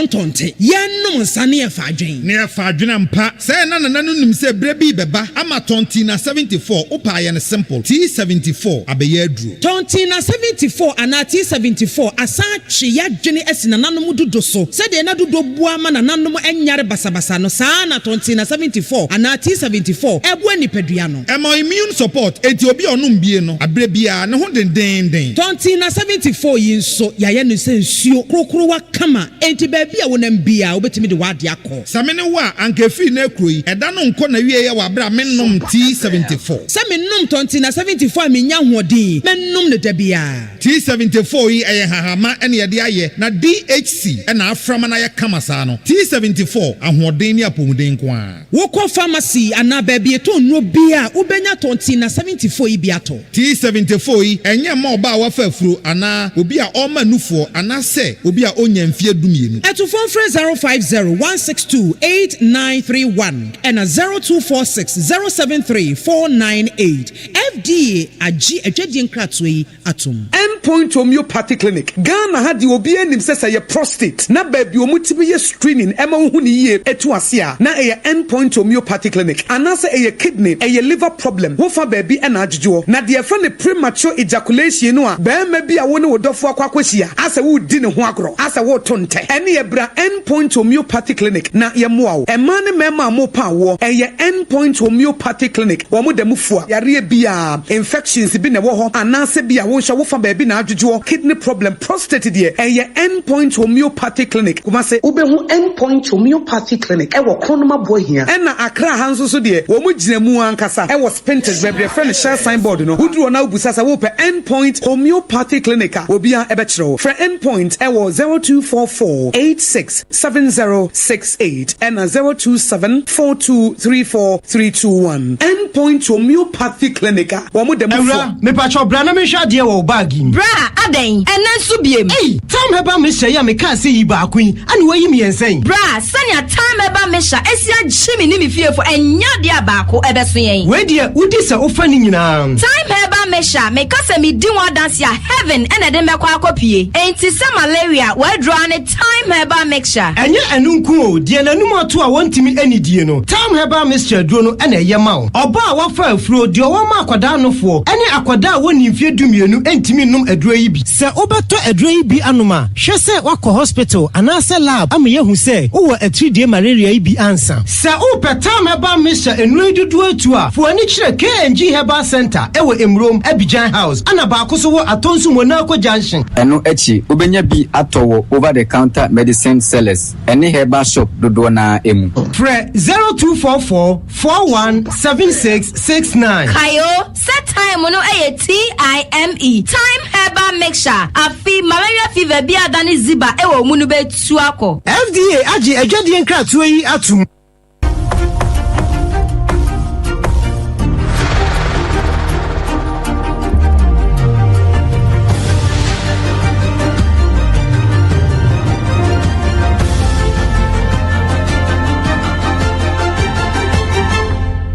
[SPEAKER 12] tonte yenum nsane e faadwen ne e faadwen mpa say na nim say brebi beba ama tonti na 74 upa ye ne simple T74 abeye aduro tonti na 74 ana T74 asa twe yadwene asina nanom dodo so say de na dodo bua ma na nanom enyare basabasa no saa na tonti na 74 ana T74 ebu anipadua no emo immune support enti obi onum bie no abrebia ne ho den tonti na 74 yi nso yaye no se nsuo krokro wa kama enti baby a wonam bia obetimi de wade akọ samene wa ankefi na ekroyi eda no nko na wie ye wa bra mennom T74 samennom tonti na 74 menya hoɔden mennom ne da bia T74 yi eye hahama ene ye de aye na DHC ena aframa na ye kama saa no T74 ahoɔden ne apomuden ko a wokɔ pharmacy ana baby eto nro bia ubenya tonti na 74 yi bia to T74 yi enye ma oba wa fa afuro ana obi a ɔma nufoɔ ana se obi a onya mfie dumienu eto phone 05016289931 and 0246073498 FDA agi adwadi nkratwe atom
[SPEAKER 13] Endpoint Homeopathy Clinic Ghana had the obi anim say ye prostate na baby omutibi ye screening ema hu ni ye etu ase a na ye Endpoint Homeopathy Clinic anase ye kidney ye liver problem wo fa baby na adwo na de fa ne premature ejaculation no a ba ma bi a wo ne wodofo akwakwahia ase wo di ne ho agro ase wo tonte ene ye bra Endpoint Homeopathy Clinic na ye moa ema ne mema mo pa wo ye Endpoint Homeopathy Clinic wo mo dem fua yare bia infections bi ne wo ho anase bia wo hwa wo fa baby na adwo kidney problem prostate de ye Endpoint Homeopathy Clinic kuma se ubehu Endpoint Homeopathy Clinic e wo kronoma boy hia ena akra hanso so de wo mo gina mu ankasa e wo spintex baby friend share signboard no uduro na ubusa sa wo pe Endpoint Homeopathy Clinic obia e be kire for Endpoint e wo 0244867068 and 0274234321 Endpoint Homeopathy Clinic wo mo dem fo
[SPEAKER 14] me pa cho bra na me hwa de wo bag im
[SPEAKER 4] bra aden enanso biem
[SPEAKER 14] time heba me hye ya me ka se yi ba akun ani wayi me ensen
[SPEAKER 4] bra sanya time heba me hya esi agyemi ni me fiefo enya de abako ebeso yen
[SPEAKER 14] we de udi se ofa ni nyina
[SPEAKER 4] time heba me hya me ka se me di wa dance ya heaven ena de mekwa akopie enti se malaria we draw ne time heba mixture
[SPEAKER 14] enye enunku o de nanum ato a wontimi anidie no time heba mixture duro no ena ye ma o oba a wafa afuro de o ma akwada nofo ene akwada a woni mfie dumienu entimi num aduro yi bi se obeto aduro yi bi anoma hwe se wakọ hospital anase lab am ye hu se wo atridie malaria yi bi ansa se o petam heba mixture enu dudu atu a fo ani kire KNG Herbal Center ewo Emrom Abidjan House ana ba akoso wo atonsu Monaco Junction
[SPEAKER 15] eno echi obenya bi atowo over the counter medicine sellers any herbal shop dodo na emu
[SPEAKER 14] pre 0244417669
[SPEAKER 4] kayo set time no time herbal mixture afi malaria fever bi adani ziba ewo mu no betu akọ
[SPEAKER 14] FDA agi adwadie nkratoa yi atum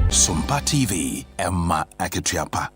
[SPEAKER 16] SOMPA TV Emma Aketiapa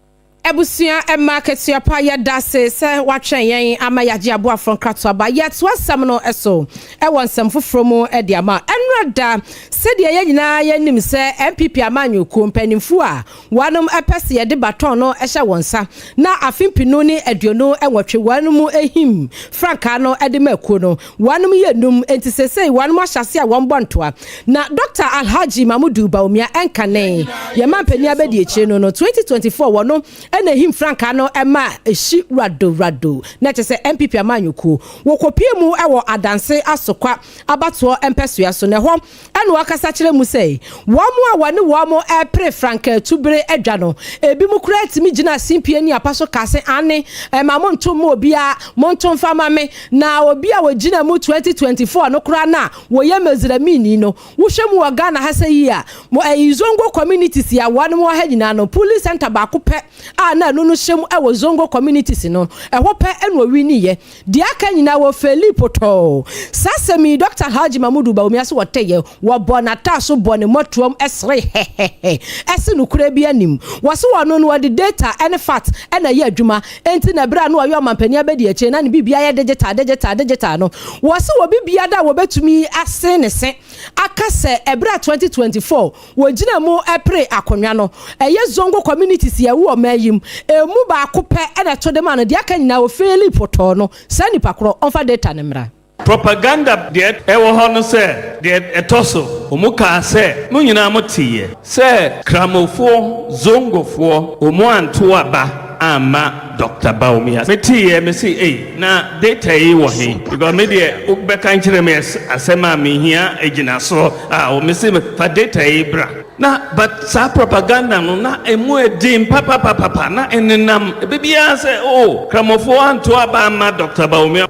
[SPEAKER 4] Ebusia Emma Aketiapa ya dase se watwen yen ama yaje aboa from krato aba yeto asam no eso e wonsam foforo mu e de ama enrada se de ye nyina ye nim se MPP amanyo ko mpanimfu a wanom epese ye de baton no ehye wonsa na afimpinu ni aduono enwotwe wanom ehim franka no e de makuo no wanom ye num entisese wanom ahyase a wonbontoa na Dr. Alhaji Mamudu Baumia enkane ye mampani abedi eche no 2024 wono ena him franka no ema eshi rado na kyese MPP amanyuku wo kopie mu ewo adanse asokwa abato empesua so ne ho ena wakasa kire mu sei wo mu a wone wo mu pre franka tubere adwa no ebi mu kura timi gina simpie ni apaso kase ane ma monto mu obia monto fama me na obia wo gina mu 2024 no kura na wo ye mezramini no wo hwemu wa Ghana ha sei a mo zongo communities ya wone mo ha nyina no police center ba ko pe a na no hyem e zongo communities no ho pe eno wi ni ye de aka nyina wo Felipe to sasemi Dr. Haji Mamudu Bawumia so woteye wo bonata so bone motuom esre ese no kura bi anim wo so wono no de data and fact na ye adwuma enti na bra no ayo mampani abedi eche na ne bibia ye digital no wo so wo bibia da wo betumi ase ne se aka se ebra 2024 wo gina mu epre akonwa no eye zongo communities ye wo mayim emu ba ko pe na to de man de aka nyina wo Felipe to no sani pakro onfa data ne mra
[SPEAKER 17] propaganda de ewo ho no se de etoso omuka se no nyina motiye se kramofo zongofo omu anto aba ama Dr. Bawumia metiye me say na data yi wo he because me de ubeka nkire me asema me hia egina so o me say fa data yi bra na but sa propaganda no na emu edim papa na enenam bibia say kramofo anto aba ama Dr. Bawumia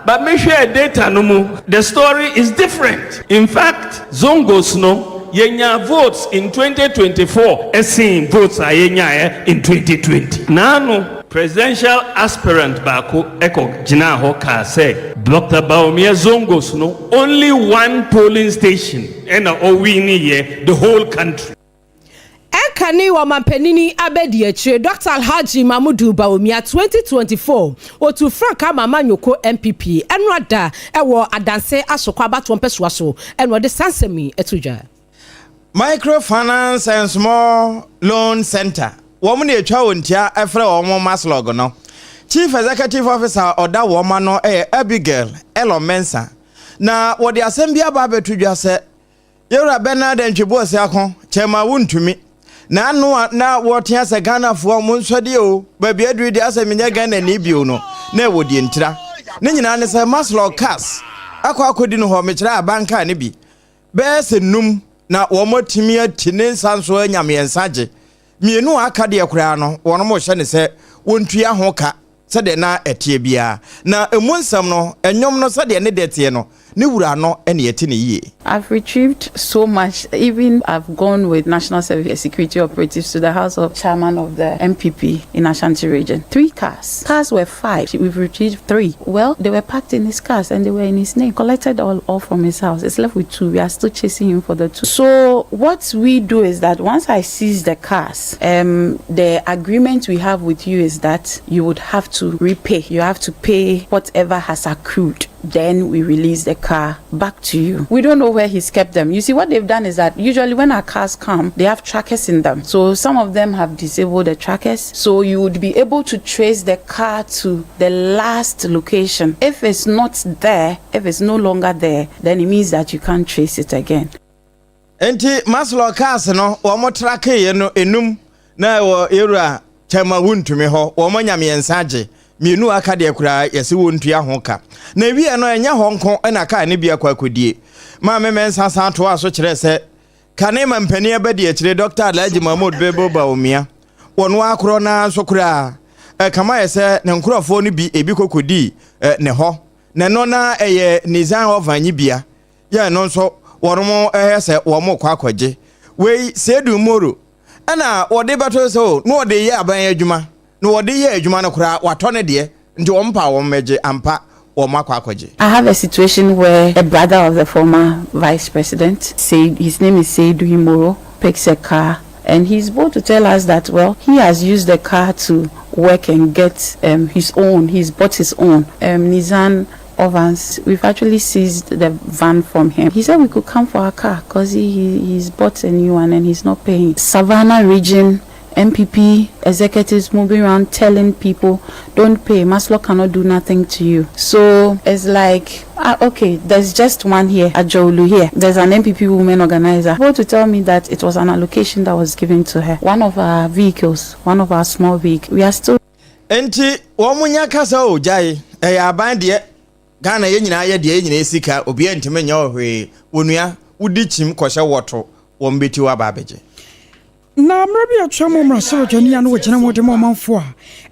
[SPEAKER 17] but me share data no mu the story is different. In fact zongos no yenya votes in 2024 esin votes ayenya in 2020 nano presidential aspirant bako eko gina ho ka say Dr. Bawumia zongos no only one polling station and owini ye the whole country.
[SPEAKER 4] Kani wa mampenini abedi eche Dr. Haji Mamudu Bawumia 2024 otu franka mamanyoko MPP enwada ewo adanse asokwa bato mpesua so enwode sansemi etuja
[SPEAKER 2] Microfinance and Small Loan Center woman e twa wontia efre wo maslog no Chief Executive Officer oda woman no Abigail Mensa na wode asembia ba betudwa se yewra ABENA ADEPA se akon chema wuntumi na anu na wotia se Ghana fo mo nsode o ba bia duru di aseminya Ghana ni bio no na wodi ntira ne nyina ne se maslog cars akodi no ho mekira abanka ne bi be se num na womotimi atine sanso anyamensaje mienu aka de akura no wono mo hye ne se wontua ho ka se de na etie bia na emunsam no enyom no se de ne detie no ne wura no ene yeti ne yie.
[SPEAKER 18] I've retrieved so much. Even I've gone with National Security Operatives to the house of chairman of the MPP in Ashanti region. 3 cars. Cars were 5. We've retrieved 3. Well, they were packed in his cars and they were in his name. Collected all from his house. It's left with 2. We are still chasing him for the 2. So what we do is that once I seize the cars, the agreement we have with you is that you would have to repay. You have to pay whatever has accrued. Then we release the car back to you. We don't know where he's kept them. You see, what they've done is that usually when our cars come, they have trackers in them. So some of them have disabled the trackers. So you would be able to trace the car to the last location. If it's not there, if it's no longer there, then it means that you can't trace it again.
[SPEAKER 2] Enti maslo cars no, womo tracke ye no enum na wo era chama wuntumi ho, womo nyamensaje. Mienu aka de akura yesi wontua ho ka na wi no enya ho nko na ka ne bia kwa kodie ma memensa san to aso kire se kane mampani abadi akire Dr. Alhaji Mahmoud Bebo Bawumia wono akro na so kura kama yese ne nkrofo no bi ebi kokodi ne ho ne no na eye nizan ovanyi bia ya no so wono ehese wo mo kwa kwaje we sedu moro ana wode bato so no wode ye aban adwuma no wode ye adwuma no kura watone de nti wompa wommeje ampa womakwa akwaje.
[SPEAKER 18] I have a situation where a brother of the former vice president, said his name is Seidu Imoro, picks a car and he's bold to tell us that, well, he has used the car to work and get his own. He's bought his own Nissan Ovans. We've actually seized the van from him. He said we could come for our car because he's bought a new one and he's not paying. Savannah region MPP executives moving around telling people, don't pay, Maslow cannot do nothing to you. So it's like, okay, there's just one here at Jolu here. There's an MPP women organizer. Able to tell me that it was an allocation that was given to her. One of our vehicles, one of our small vehicles. We are still.
[SPEAKER 2] Enti, wamunya kasa o jai, abandie, Ghana yenyina ye de yenyina esika, obi entime nya ohwe, wonua, wudi chim kwasha woto, wombeti wa babeje.
[SPEAKER 3] Na mrabi atwamo mrasoro jani anu wajina mwode mwamanfo a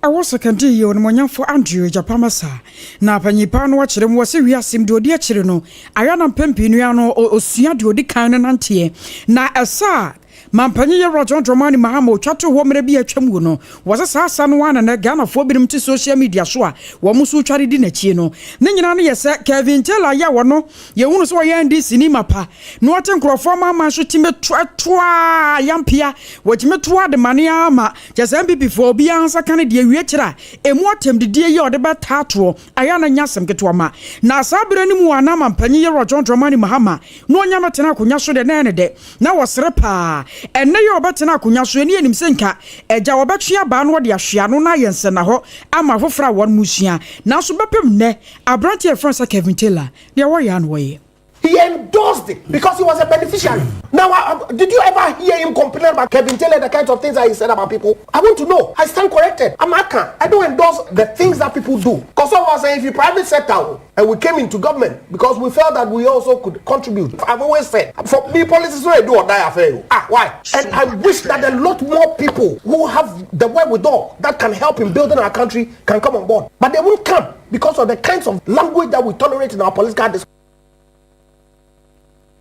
[SPEAKER 3] ewo secondary ye onimonyamfo Andrew Japamasa na apanyipa no wakire mu wase wiasem de odi akire no ayana mpempinu ya no osua de odi kan nante na esa Mampanyi ye Roger Dramani Mahama twato ho mre bi atwam no wasa sasa no wana na Ghana fo birim ti social media so a wo muso tware di na chie no ne nyina no yese Kevin Taylor ya wono ye hunu so ye ndi sinima pa no ate nkrofo ma so time toa yampia wotime toa de mane ama just MPP fo bi ansa kan de awie kira emu atem de die ye ode ba tato ayana nyasem keto ma na sabere ni mu ana mampanyi ye Roger Dramani Mahama no nyama tena konya so de ne de na wosere pa enne ye obetena akonya so eni enim senka eja wobetwe aba no de ahwea no na yense na ho ama fofra won musua na so bepem ne abrantie France Kevin Taylor de wo ya no ye.
[SPEAKER 19] He endorsed it because he was a beneficiary. Now, did you ever hear him complain about Kevin Taylor, the kinds of things that he said about people? I want to know. I stand corrected. I don't endorse the things that people do. Because someone was saying if you private sector and we came into government because we felt that we also could contribute. I've always said, for me, politicians don't do or die affair. Why? And I wish that a lot more people who have the wherewithal that can help in building our country can come on board. But they won't come because of the kinds of language that we tolerate in our political discourse.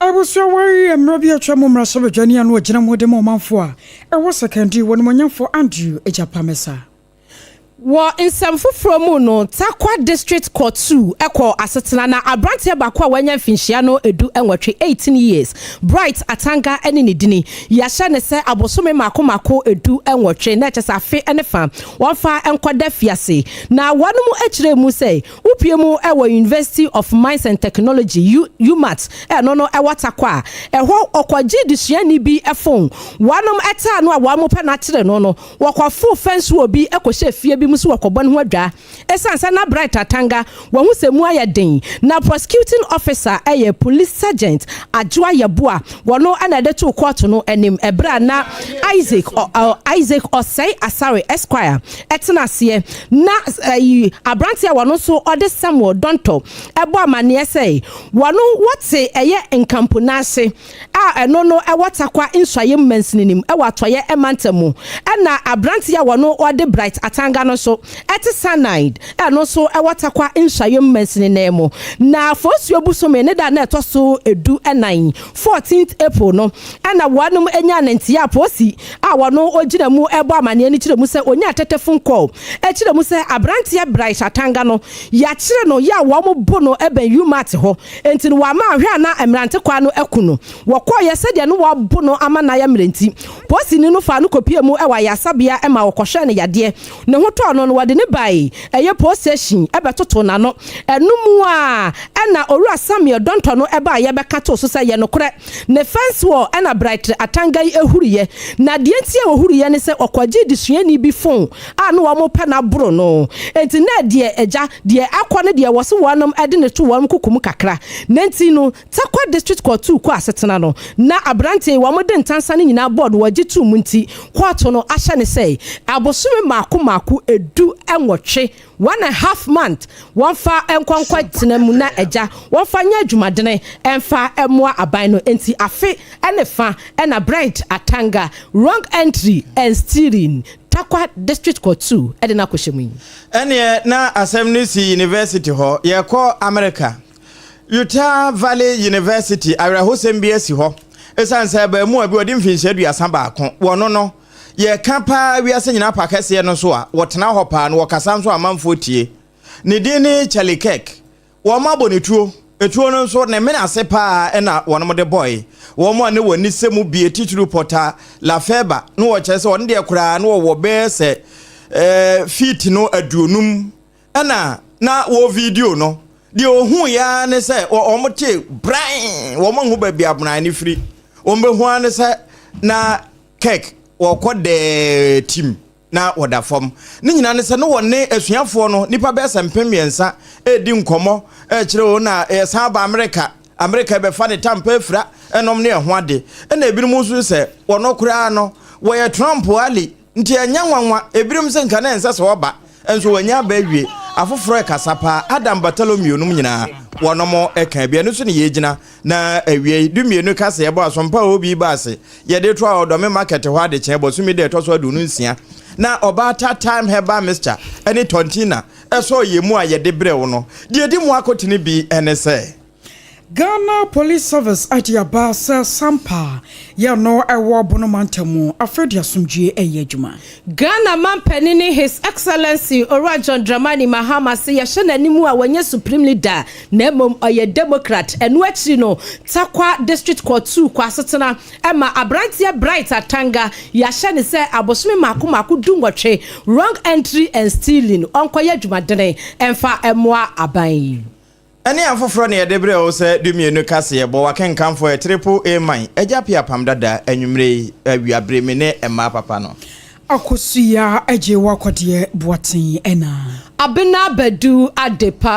[SPEAKER 3] I was so worried and maybe a chamo mrasoro jani anu wajina mwode mwamanfo a ewo secondary wonimonyamfo Andrew Japamasa.
[SPEAKER 4] Wa insamfo from no Takwa District Court 2 eko asetena na abrante bakwa wanya mfinhia no edu enwatwe 18 years Bright Atanga ene ne dini yahye ne se abosome mako edu enwatwe na kyesa afe ene fa wonfa enkwada fiase na wanumu akire mu sei upie mu ewo University of Mines and Technology UMAT eno no ewo Takwa eho okwaji disuani bi efon wanum eta no a wamu pe na kire no wakwa full fence obi ekohye fie bi musu wakobon ho adwa esansa na Bright Atanga wahu semu ayeden na prosecuting officer police sergeant AGYEIWAA wono anade to court no enim ebra na Isaac Osei Asare Esquire etenase na abrantia wono so ode Samuel Donto ebo amane sei wono wote enkampo na ase eno no ewotakwa inswaye mmansininim ewatoye emantamu na abrantia wono ode Bright Atanga no so eti cyanide eno so ewatakwa inshaye mmensini nemo na fosuo busome ne da na etoso edu enan 14th April no na wanum enya nantia posi wono ogina mu ebo amane ni kire mu se onya tetefun call kire mu se abrantia Bright Atanga no ya kire no ya wo mo bo no eben UMAT ho enti no wa ma hwa na emrante kwa no ekuno wokọ ye se de no wa bo no ama na ya mrenti posi ni no fa no kopie mu ewa ya sabia ema wokọhwe ne yade ne ho to no wade ne bai post station ebetoto na no enumu a na Owura Samuel Donto no eba ye bekato so se ye no kore ne fence wall na Bright Atanga ehuriye na de ntie ehuriye ne se okwaje disuani bi phone no wo mo pe na bro no enti na de eja de akọ ne de wo se wonom ede ne to wo kukum kakra na enti no Takwa District Court 2 ko asetena no na abrante wo mo de ntansa ne nyina board waje tu mu nti court no ahye ne se abosume mako edu enwotwe 1.5 month wonfa enkonkwa tenemu na eja wonfa nya adwumadene enfa emwa aban no enti afe enefa na Bright Atanga wrong entry and stealing Takwa District Court 2 edena koshemu
[SPEAKER 2] ene na Assembly University ho ye ko America Utah Valley University awrahosem bi asi ho esansa ba mu abi odi mfinhye aduasa baako wono no ye kapa wiase nyina pakase no so a wotena hopa no wokasa so amanfo tie ne din ni Charlie Cake wo ma bonetuo etuo no so ne mena sepa na wono de boy wo mo ne woni semu bi teacher reporter la feba no wo chese won de kura no wo be se feet no aduonum na wo video no de ohun ya ne se o mo tie brain wo mo hu ba bia abuna ni free wo be hu an se na Cake wɔkɔ de team na wɔda fam ne nyina ne sɛ no wɔne asuafoɔ no nipa bɛsɛ mpemiensa edi nkɔmɔ kyerɛ wo na san ba America be fa ne tampa afira enom ne ho ade na ebinom nso sɛ wɔno koraa no wɔyɛ Trump ali nti anya nwanwa ebinom sɛ nka na ensa sɛ wɔba enso wanya ba awie afoforo kasapa Adam Bartholomew num nyina wɔnom eka bia no so ne yegyina na awie dumienu kase yɛbɔ asompa obi ba ase yɛde to a ɔdɔme market hɔ ade kyɛ bɔ so mi de to so adu no nsia na obata time heba Mr. Any tontina eso yemu a yɛde brɛ no de di mu akotene bi ene sɛ
[SPEAKER 3] Ghana Police Service at Yabasa Sampa ya no ewo bonomantamu afredi asumdue eyejuma
[SPEAKER 4] Ghana man penini His Excellency Ora John Dramani Mahama se yahye nanimu a wanye supreme leader na mom oye Democrat enu akiri no Takwa District Court 2 kwa setena ema abrantia Bright Atanga yahye ne se abosome mako dungwotwe wrong entry and stealing onkoye adwumadene emfa emoa aban
[SPEAKER 2] Ani afoforo ne yedebre o se dumienu kase yebo wakenkanfo triple A mine agya APAM DADAA anwumre awiabreme ne ema papa no
[SPEAKER 3] AKOSUA AGYEIWAA kode boaten ena
[SPEAKER 4] ABENA ADEPA